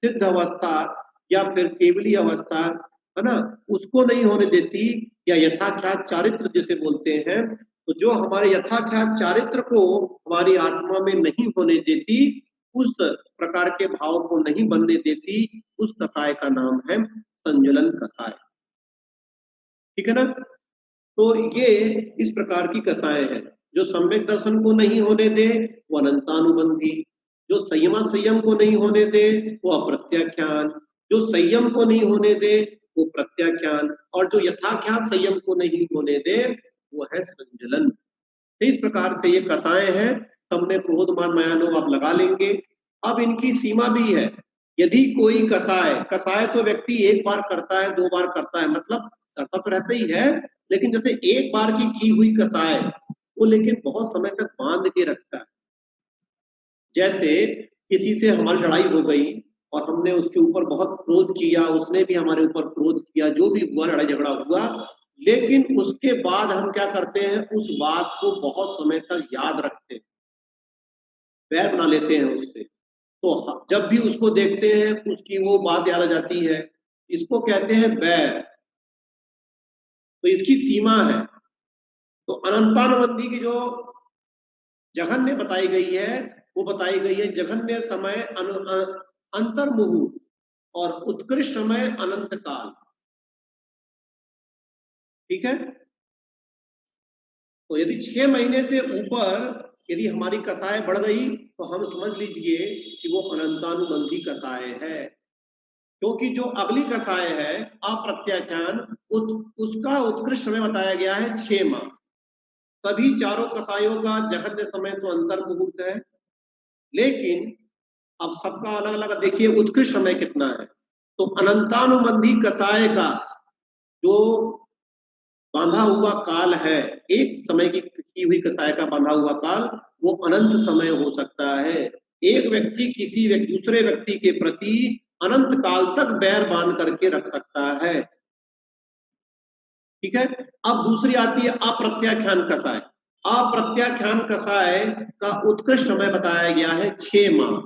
सिद्ध अवस्था या फिर केवली अवस्था, है ना, उसको नहीं होने देती, या यथाख्यात चारित्र जिसे बोलते हैं, तो जो हमारे यथाख्यात चारित्र को हमारी आत्मा में नहीं होने देती, उस प्रकार के भाव को नहीं बनने देती, उस कसाय का नाम है संजलन कसाय। ठीक है ना। तो ये इस प्रकार की कसाएं हैं। जो सम्यक दर्शन को नहीं होने दे वो अनंतानुबंधी, जो संयम को नहीं होने दे वो अप्रत्याख्यान, जो संयम को नहीं होने दे वो प्रत्याख्यान, और जो यथाख्यात संयम को नहीं होने दे वो है संजलन। तो इस प्रकार से ये कसाएं हैं। सब में क्रोध मान माया लोभ आप लगा लेंगे। अब इनकी सीमा भी है। यदि कोई कसाय तो व्यक्ति एक बार करता है, दो बार करता है, मतलब करता तो रहता ही है, लेकिन जैसे एक बार की हुई कसाय वो लेकिन बहुत समय तक बांध के रखता है। जैसे किसी से हमारी लड़ाई हो गई और हमने उसके ऊपर बहुत क्रोध किया, उसने भी हमारे ऊपर क्रोध किया, जो भी हुआ, लड़ाई झगड़ा हुआ, लेकिन उसके बाद हम क्या करते हैं, उस बात को बहुत समय तक याद रखते हैं, बैर बना लेते हैं उससे। तो जब भी उसको देखते हैं उसकी वो बात याद आ जाती है, इसको कहते हैं बैर। तो इसकी सीमा है। तो अनंतानुबंधी की जो जघन्य बताई गई है वो बताई गई है जघन्य समय अंतर्मुहूर्त और उत्कृष्ट समय अनंत काल। ठीक है। तो यदि 6 महीने से ऊपर यदि हमारी कसाय बढ़ गई तो हम समझ लीजिए कि वो अनंतानुबंधी कसाय है, क्योंकि जो अगली कसाय है अप्रत्याख्यान, उसका उत्कृष्ट समय बताया गया है 6 माह। सभी चारों कसायों का जघन्य समय तो अंतर मुहूर्त है, लेकिन अब सबका अलग अलग देखिए उत्कृष्ट समय कितना है। तो अनंतानुबंधी कसाय का जो बांधा हुआ काल है, एक समय की हुई कसाय का बांधा हुआ काल, वो अनंत समय हो सकता है। एक व्यक्ति किसी दूसरे व्यक्ति के प्रति अनंत काल तक बैर बांध करके रख सकता है। ठीक है। अब दूसरी आती है अप्रत्याख्यान कसाय। अप्रत्याख्यान कसाय का उत्कृष्ट समय बताया गया है 6 माह।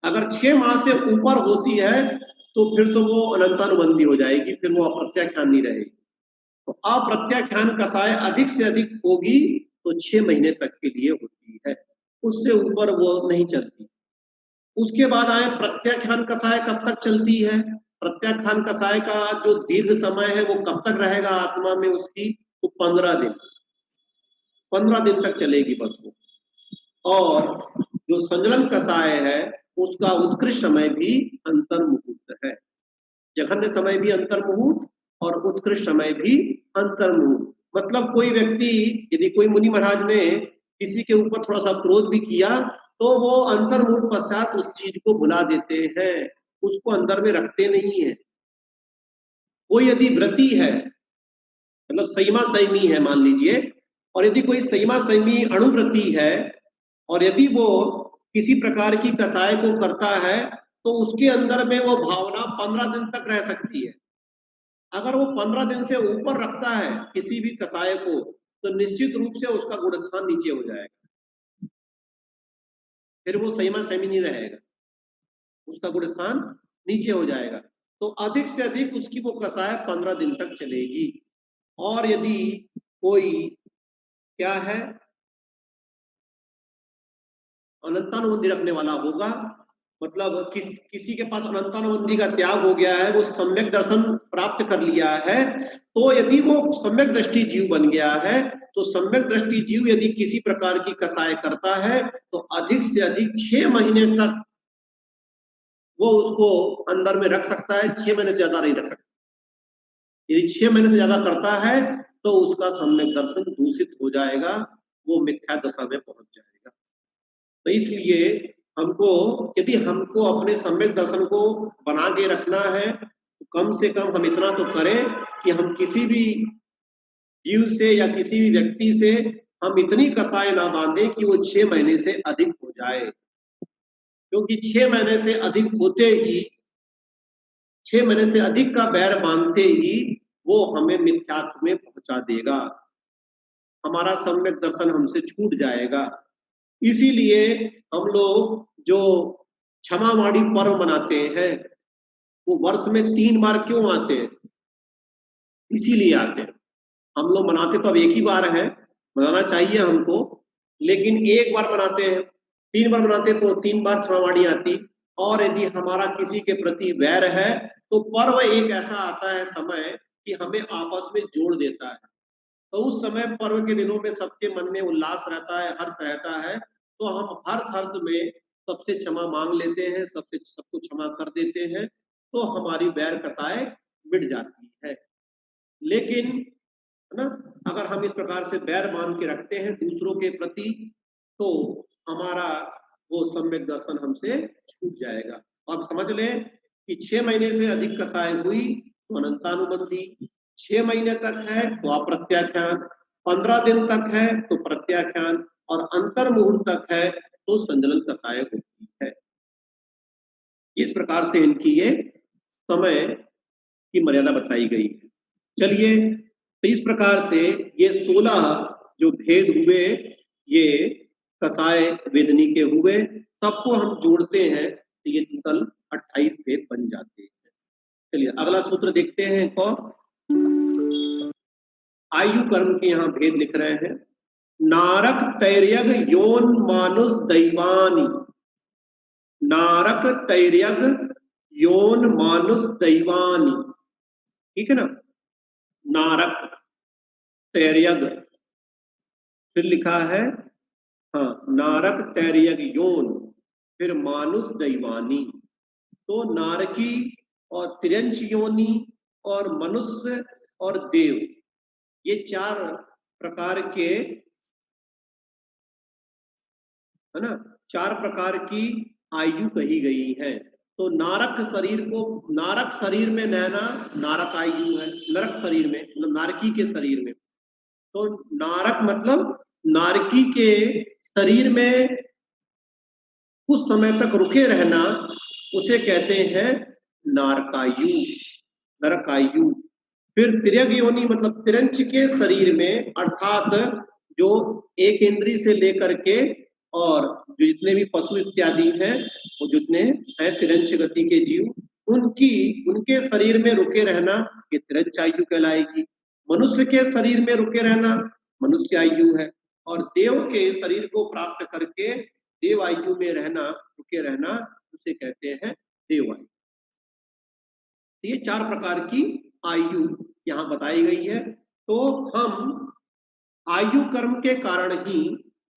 अगर 6 माह से ऊपर होती है तो फिर तो वो अनंतानुबंधी हो जाएगी, फिर वो अप्रत्याख्यान नहीं रहेगी। तो अप्रत्याख्यान कसाय अधिक से अधिक होगी तो 6 महीने तक के लिए होती है, उससे ऊपर वो नहीं चलती। उसके बाद आए प्रत्याख्यान कसाय कब तक चलती है। प्रत्याख्यान कसाय का जो दीर्घ समय है वो कब तक रहेगा आत्मा में उसकी, तो 15 दिन, 15 दिन तक चलेगी बस वो। और जो संजलन कसाय है उसका उत्कृष्ट समय भी अंतर्मुहूर्त है। जघन्य समय भी अंतर्मुहूर्त और उत्कृष्ट समय भी अंतर्मुहूर्त। मतलब कोई व्यक्ति, यदि कोई मुनि महाराज ने किसी के ऊपर थोड़ा सा क्रोध भी किया तो वो अंतर्मुहूर्त पश्चात उस चीज को भुला देते हैं, उसको अंदर में रखते नहीं है। कोई यदि व्रती है, मतलब संयमा संयमी है मान लीजिए, और यदि कोई संयमा संयमी अणुव्रती है और यदि वो किसी प्रकार की कसाय को करता है तो उसके अंदर में वो भावना 15 दिन तक रह सकती है। अगर वो 15 दिन से ऊपर रखता है किसी भी कसाय को तो निश्चित रूप से उसका गुणस्थान नीचे हो जाएगा, फिर वो संयमा संयमी नहीं रहेगा, उसका गुणस्थान नीचे हो जाएगा। तो अधिक से अधिक उसकी वो कसाय 15 दिन तक चलेगी। और यदि कोई क्या है अनंतानुबंधी रखने वाला होगा मतलब किसी के पास अनंतानुबंधी का त्याग हो गया है, वो सम्यक दर्शन प्राप्त कर लिया है, तो यदि वो सम्यक दृष्टि जीव बन गया है, तो सम्यक दृष्टि जीव यदि किसी प्रकार की कसाय करता है तो अधिक से अधिक 6 महीने तक वो उसको अंदर में रख सकता है, 6 महीने से ज्यादा नहीं रख सकता। यदि 6 महीने से ज्यादा करता है तो उसका सम्यक दर्शन दूषित हो जाएगा, वो मिथ्या दशा में पहुंच जाएगा। तो इसलिए यदि हमको अपने सम्यक दर्शन को बना के रखना है तो कम से कम हम इतना तो करें कि हम किसी भी जीव से या किसी भी व्यक्ति से हम इतनी कसाई ना बांधे कि वो 6 महीने से अधिक हो जाए, क्योंकि 6 महीने से अधिक होते ही 6 महीने से अधिक का बैर बांधते ही वो हमें मिथ्यात्व में पहुंचा देगा, हमारा सम्यक दर्शन हमसे छूट जाएगा। इसीलिए हम लोग जो क्षमावाणी पर्व मनाते हैं वो वर्ष में 3 बार क्यों आते हैं? इसीलिए आते हैं। हम लोग मनाते तो अब एक ही बार है, मनाना चाहिए हमको, लेकिन एक बार मनाते हैं, 3 बार मनाते तो 3 बार क्षमावाणी आती। और यदि हमारा किसी के प्रति वैर है तो पर्व एक ऐसा आता है समय कि हमें आपस में जोड़ देता है। तो उस समय पर्व के दिनों में सबके मन में उल्लास रहता है, हर्ष रहता है, तो हम हर्ष में सबसे क्षमा मांग लेते हैं, सबको क्षमा कर देते हैं, तो हमारी बैर कसाय मिट जाती है। लेकिन है ना, अगर हम इस प्रकार से बैर बांध के रखते हैं दूसरों के प्रति तो हमारा वो सम्यक दर्शन हमसे छूट जाएगा। अब समझ लें कि 6 महीने से अधिक कसाय हुई तो अनंतानुबंधी, 6 महीने तक है तो अप्रत्याख्यान, 15 दिन तक है तो प्रत्याख्यान, और अंतर मुहूर्त तक है तो संजलन कसाय होती है। इस प्रकार से इनकी ये समय की मर्यादा बताई गई है। चलिए, तो इस प्रकार से ये 16 जो भेद हुए ये कसाय वेदनी के हुए, सबको हम जोड़ते हैं तो ये टोटल 28 भेद बन जाते हैं। चलिए अगला सूत्र देखते हैं। आयु कर्म के यहाँ भेद लिख रहे हैं। नारक तैर्यग योन मानुष दैवानी, नारक तैर्यग योन मानुष दैवानी, ठीक है ना। नारक तैर्यग, फिर लिखा है हाँ नारक तैर्यग योन, फिर मानुष दैवानी। तो नारकी और तिरंच योनि और मनुष्य और देव, ये 4 प्रकार के, है ना, 4 प्रकार की आयु कही गई है। तो नारक शरीर को, नारक शरीर में नैना नारक आयु है, नरक शरीर में मतलब नारकी के शरीर में। तो नारक मतलब नारकी के शरीर में कुछ समय तक रुके रहना, उसे कहते हैं नारकायु, नरकायु। फिर तिर्यक योनि मतलब तिरंच के शरीर में, अर्थात जो एक इंद्री से लेकर के और जो जितने भी पशु इत्यादि हैं, वो जितने हैं तिरंच गति के जीव, उनके शरीर में रुके रहना ये तिरंच आयु कहलाएगी। मनुष्य के शरीर में रुके रहना मनुष्य आयु है, और देव के शरीर को प्राप्त करके देव आयु में रहना, रुके रहना, उसे कहते हैं देव आयु। ये 4 प्रकार की आयु यहाँ बताई गई है। तो हम आयु कर्म के कारण ही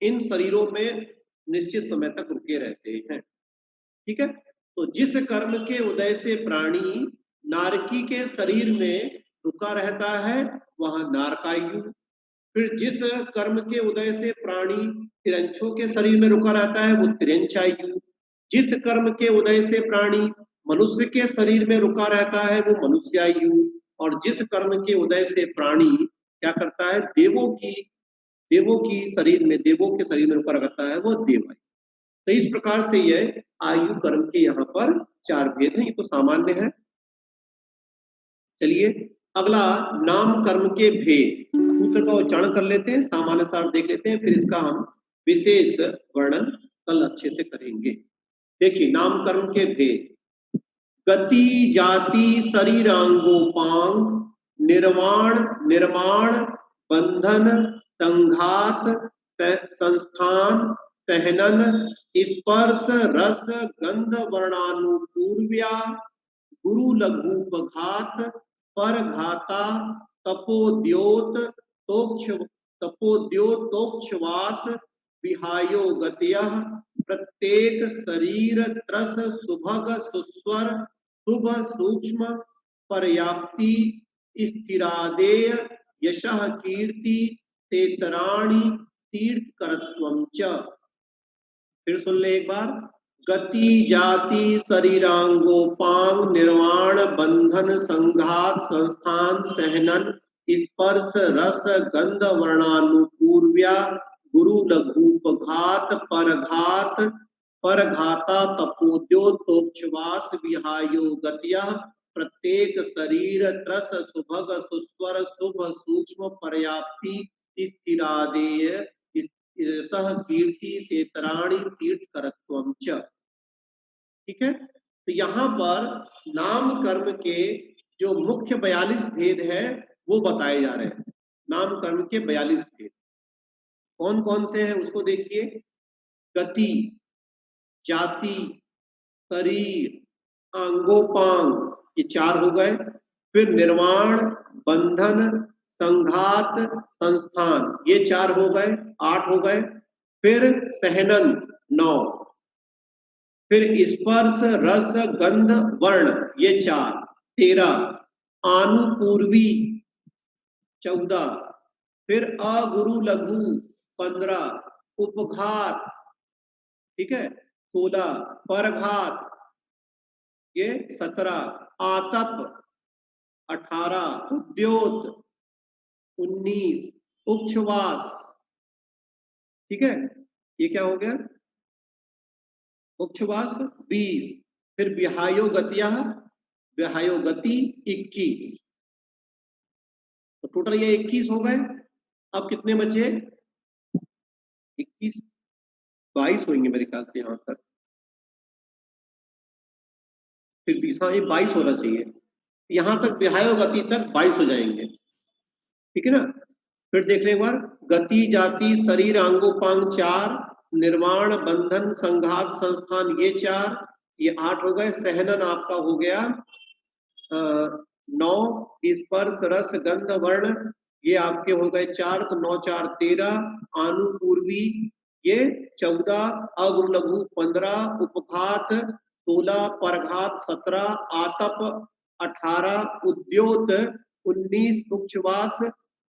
इन शरीरों में निश्चित समय तक रुके रहते हैं, ठीक है। तो जिस कर्म के उदय से प्राणी नारकी के शरीर में रुका रहता है वह नारकायु। फिर जिस कर्म के उदय से प्राणी तिरंछों के शरीर में रुका रहता है वो तिरंचायु। जिस कर्म के उदय से प्राणी मनुष्य के शरीर में रुका रहता है वो मनुष्यायु। और जिस कर्म के उदय से प्राणी क्या करता है, देवों की शरीर में, देवों के शरीर में रुका रहता है वो देवायु। तो इस प्रकार से यह आयु कर्म के यहाँ पर 4 भेद हैं, ये तो सामान्य है। चलिए अगला नाम कर्म के भेद, सूत्र का उच्चारण कर लेते हैं, सामान्य सार देख लेते हैं, फिर इसका हम विशेष वर्णन कल अच्छे से करेंगे। देखिए नाम कर्म के भेद, गति जाति शरीरांगोपांग, निर्माण बंधन संघात संस्थान सहनन स्पर्श रस गंध वर्णानुपूर्व्या गुरु लघुपघात परघाता तपोद्योत तपोद्योतोक्षवास विहायो गतयः प्रत्येक शरीर त्रस सुभग सुस्वर शुभ सूक्ष्म पर्याप्ति स्थिरादेय यशः कीर्ति तेतराणि तीर्थकरत्वं च। फिर सुन ले एक बार। गति जाति शरीरांगोपांग निर्वाण बंधन संघात संस्थान सहनन स्पर्श रस गंध वर्णानुपूर्व्या गुरु लघुपघात परघात परघाता तपोद्योतोक्षवास विहायो गतयः प्रत्येक शरीर त्रस सुभग सुस्वर शुभ सूक्ष्म पर्याप्ति स्थिरादेय सह कीर्ति सेतराणि तीर्थकरत्वं च। ठीक है, तो यहाँ पर नाम कर्म के जो मुख्य 42 भेद है वो बताए जा रहे हैं। नाम कर्म के 42 भेद कौन कौन से हैं उसको देखिए। गति, जाति, शरीर, अंगोपांग, ये 4 हो गए। फिर निर्वाण, बंधन, संघात, संस्थान, ये 4 हो गए, 8 हो गए। फिर सहनन 9, फिर स्पर्श रस गंध वर्ण, ये 4, 13। आनुपूर्वी 14, फिर अगुरु लघु 15, उपघात, ठीक है, 16, परघात, ये 17, आतप 18, उद्योत 19, उच्छ्वास, ठीक है, ये क्या हो गया, उच्छ्वास 20, फिर विहायो गतियाः, विहायो गति 21। तो टोटल ये 21 हो गए। अब कितने बचे? 21, 22 होंगे मेरे ख्याल से यहाँ तक। फिर 20, हाँ ये 22 होना चाहिए। यहाँ तक विहायो गति तक 22 हो जाएंगे, ठीक है ना। फिर देख लें एक बार। गति जाति शरीर अंगोपांग 4, निर्वाण बंधन संघात संस्थान, ये 4, ये 8 हो गए। सहनन आपका हो गया 9, स्पर्श रस गंध वर्ण, ये आपके हो गए 4, तो 9 4 13। आनुपूर्वी ये 14, अगुरु लघु 15, उपघात 16, परघात 17, आतप 18, उद्योत 19, उच्छ्वास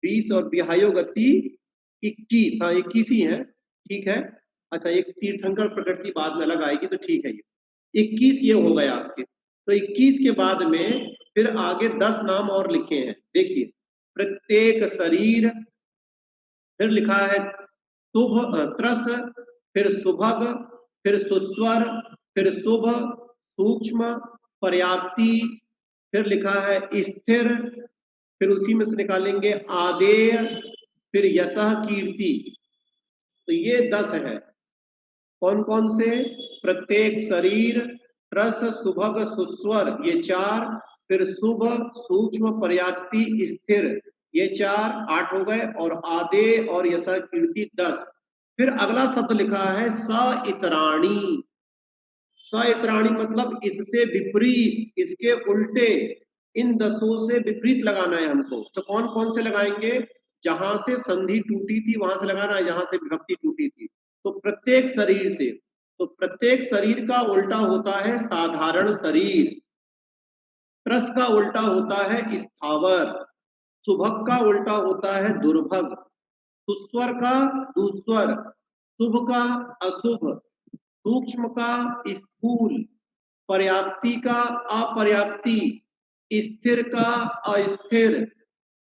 20 और विहायो गति 21। हाँ 21 ही है, ठीक है। अच्छा, एक तीर्थंकर प्रकृति बाद में अलग आएगी तो ठीक है। ये 21 ये हो गए आपके। तो 21 के बाद में फिर आगे 10 नाम और लिखे हैं, देखिए। प्रत्येक शरीर, फिर लिखा है शुभ त्रस, फिर सुभग, फिर सुस्वर, फिर शुभ सूक्ष्म पर्याप्ति, फिर लिखा है स्थिर, फिर उसी में से निकालेंगे आदेय, फिर यशः कीर्ति। तो ये 10 है। कौन कौन से? प्रत्येक शरीर, त्रस सुभग सुस्वर, ये 4, फिर शुभ सूक्ष्म पर्याप्ति स्थिर, ये 4, 8 हो गए। और आदेय और यशः कीर्ति 10। फिर अगला शब्द लिखा है स इतराणी। स इतराणी मतलब इससे विपरीत, इसके उल्टे, इन 10 से विपरीत लगाना है हमको। तो कौन कौन से लगाएंगे? जहां से संधि टूटी थी वहां से लगाना है, जहां से विभक्ति टूटी थी। तो प्रत्येक शरीर से, तो प्रत्येक शरीर का उल्टा होता है साधारण शरीर, त्रस का उल्टा होता है स्थावर, सुभग का उल्टा होता है दुर्भग, सुस्वर का दुस्वर, शुभ का अशुभ, सूक्ष्म का स्थूल, पर्याप्ति का अपर्याप्ति, स्थिर का अस्थिर,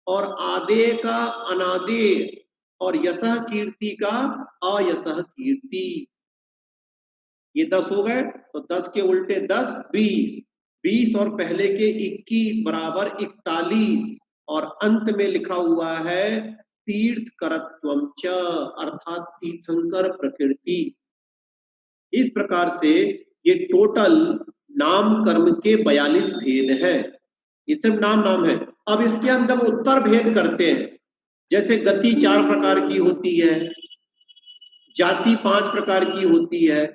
और आदेय का अनादेय, और यशः कीर्ति का अयशः कीर्ति। ये 10 हो गए। तो 10 के उल्टे 10, 20, 20 और पहले के 21 बराबर 41, और अंत में लिखा हुआ है तीर्थकरत्वं च, अर्थात तीर्थंकर प्रकृति। इस प्रकार से ये टोटल नाम कर्म के 42 भेद है। ये सिर्फ नाम नाम है। अब इसके अंदर उत्तर भेद करते हैं। जैसे गति 4 प्रकार की होती है, जाति 5 प्रकार की होती है,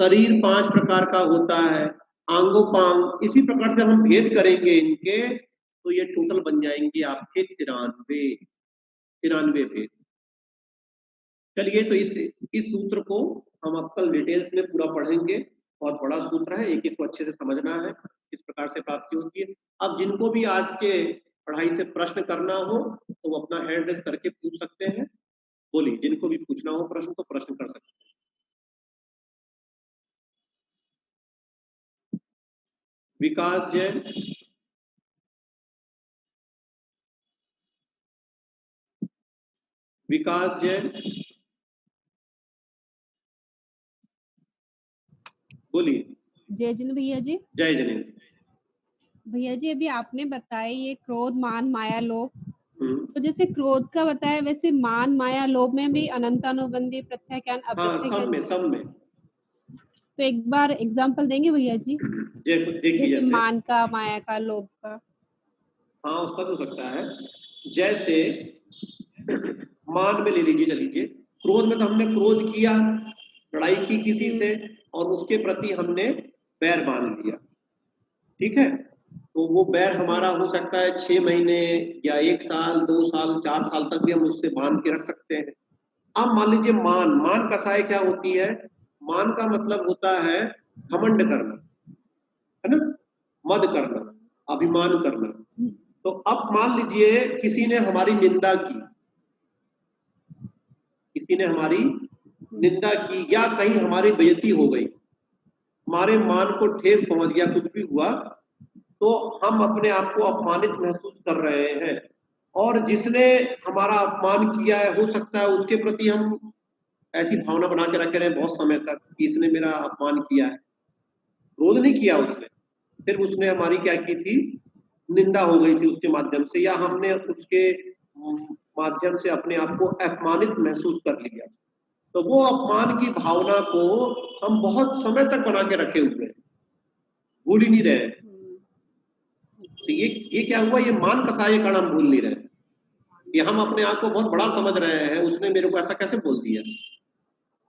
शरीर 5 प्रकार का होता है, आंगोपांग, इसी प्रकार से हम भेद करेंगे इनके, तो ये टोटल बन जाएंगे आपके 93 भेद। चलिए, तो इस सूत्र को हम अब कल डिटेल्स में पूरा पढ़ेंगे। बहुत बड़ा सूत्र है, एक एक को अच्छे से समझना है, किस प्रकार से प्राप्ति होती है। अब जिनको भी आज के पढ़ाई से प्रश्न करना हो तो वो अपना हैंड रेस करके पूछ सकते हैं। बोलिए, जिनको भी पूछना हो प्रश्न तो प्रश्न कर सकते हैं। विकास जैन, विकास जैन, बोलिए। जय जिन भैया जी। जय जिनेन्द्र भैया जी, अभी आपने बताया ये क्रोध, मान, माया, लोभ, तो जैसे क्रोध का बताया वैसे मान, माया, लोभ में भी अनंतानुबंधी, प्रत्याख्यान, हाँ, अप्रत्याख्यान, सब में। तो एक बार एग्जांपल देंगे भैया जी? देखिए, जैसे मान का, माया का, लोभ का। हाँ, उसका भी हो सकता है। जैसे मान में ले लीजिए, चलिए क्रोध में तो हमने क्रोध किया, लड़ाई की किसी से और उसके प्रति हमने बैर मान लिया, ठीक है। तो वो बैर हमारा हो सकता है 6 महीने या 1 साल, 2 साल, 4 साल तक भी हम उससे बांध के रख सकते हैं। अब मान लीजिए मान कसाय क्या होती है? मान का मतलब होता है घमंड करना, है ना, मद करना, अभिमान करना। तो अब मान लीजिए किसी ने हमारी निंदा की, किसी ने हमारी निंदा की या कहीं हमारी बेइज्जती हो गई, हमारे मान को ठेस पहुंच गया, कुछ भी हुआ, तो हम अपने आप को अपमानित महसूस कर रहे हैं। और जिसने हमारा अपमान किया है, हो सकता है उसके प्रति हम ऐसी भावना बना के रखे रहे बहुत समय तक कि इसने मेरा अपमान किया है। क्रोध नहीं किया उसने, सिर्फ उसने हमारी क्या की थी, निंदा हो गई थी उसके माध्यम से, या हमने उसके माध्यम से अपने आप को अपमानित महसूस कर लिया। तो वो अपमान की भावना को हम बहुत समय तक बना के रखे हुए हैं, भूल ही नहीं रहे। तो ये क्या हुआ, ये मान कसाय का हम भूल नहीं रहे कि हम अपने आप को बहुत बड़ा समझ रहे हैं, उसने मेरे को ऐसा कैसे बोल दिया।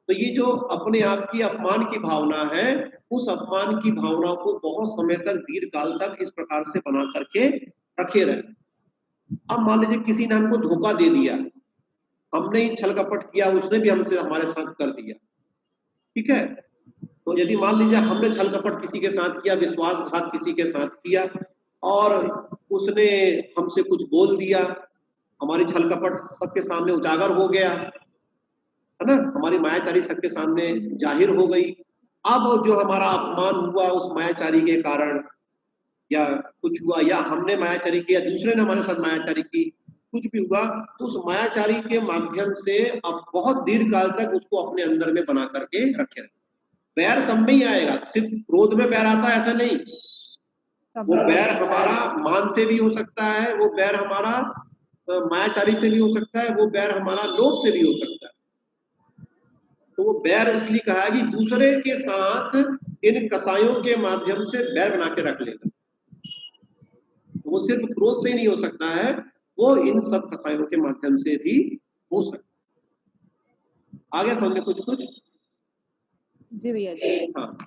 तो ये जो अपने आप की अपमान की भावना है, उस अपमान की भावना को बहुत समय तक, दीर्घ काल तक इस प्रकार से बना करके रखे रहे। अब मान लीजिए किसी ने हमको धोखा दे दिया, हमने ही छल कपट किया, उसने भी हमसे हमारे साथ कर दिया, ठीक है। तो यदि मान लीजिए हमने छल कपट किसी के साथ किया, विश्वासघात किसी के साथ किया और उसने हमसे कुछ बोल दिया, हमारी छल कपट सबके सामने उजागर हो गया, है ना, हमारी मायाचारी सबके सामने जाहिर हो गई। अब जो हमारा अपमान हुआ उस मायाचारी के कारण, या कुछ हुआ, या हमने मायाचारी किया, दूसरे ने हमारे साथ मायाचारी की, कुछ भी हुआ, तो उस मायाचारी के माध्यम से अब बहुत दीर्घ काल तक उसको अपने अंदर में बना करके रखे। बैर सब में ही आएगा, सिर्फ क्रोध में बैर आता है ऐसा नहीं। वो बैर हमारा मान से भी हो सकता है, वो बैर हमारा मायाचारी से भी हो सकता है, वो बैर हमारा लोभ से भी हो सकता है। तो वो बैर इसलिए कहा है कि दूसरे के साथ इन कसायों के माध्यम से बैर बना के रख लेगा। तो वो सिर्फ क्रोध से ही नहीं हो सकता है, वो इन सब कसायों के माध्यम से भी हो सकता है। आगे समझे कुछ? जी भैया जी। हाँ,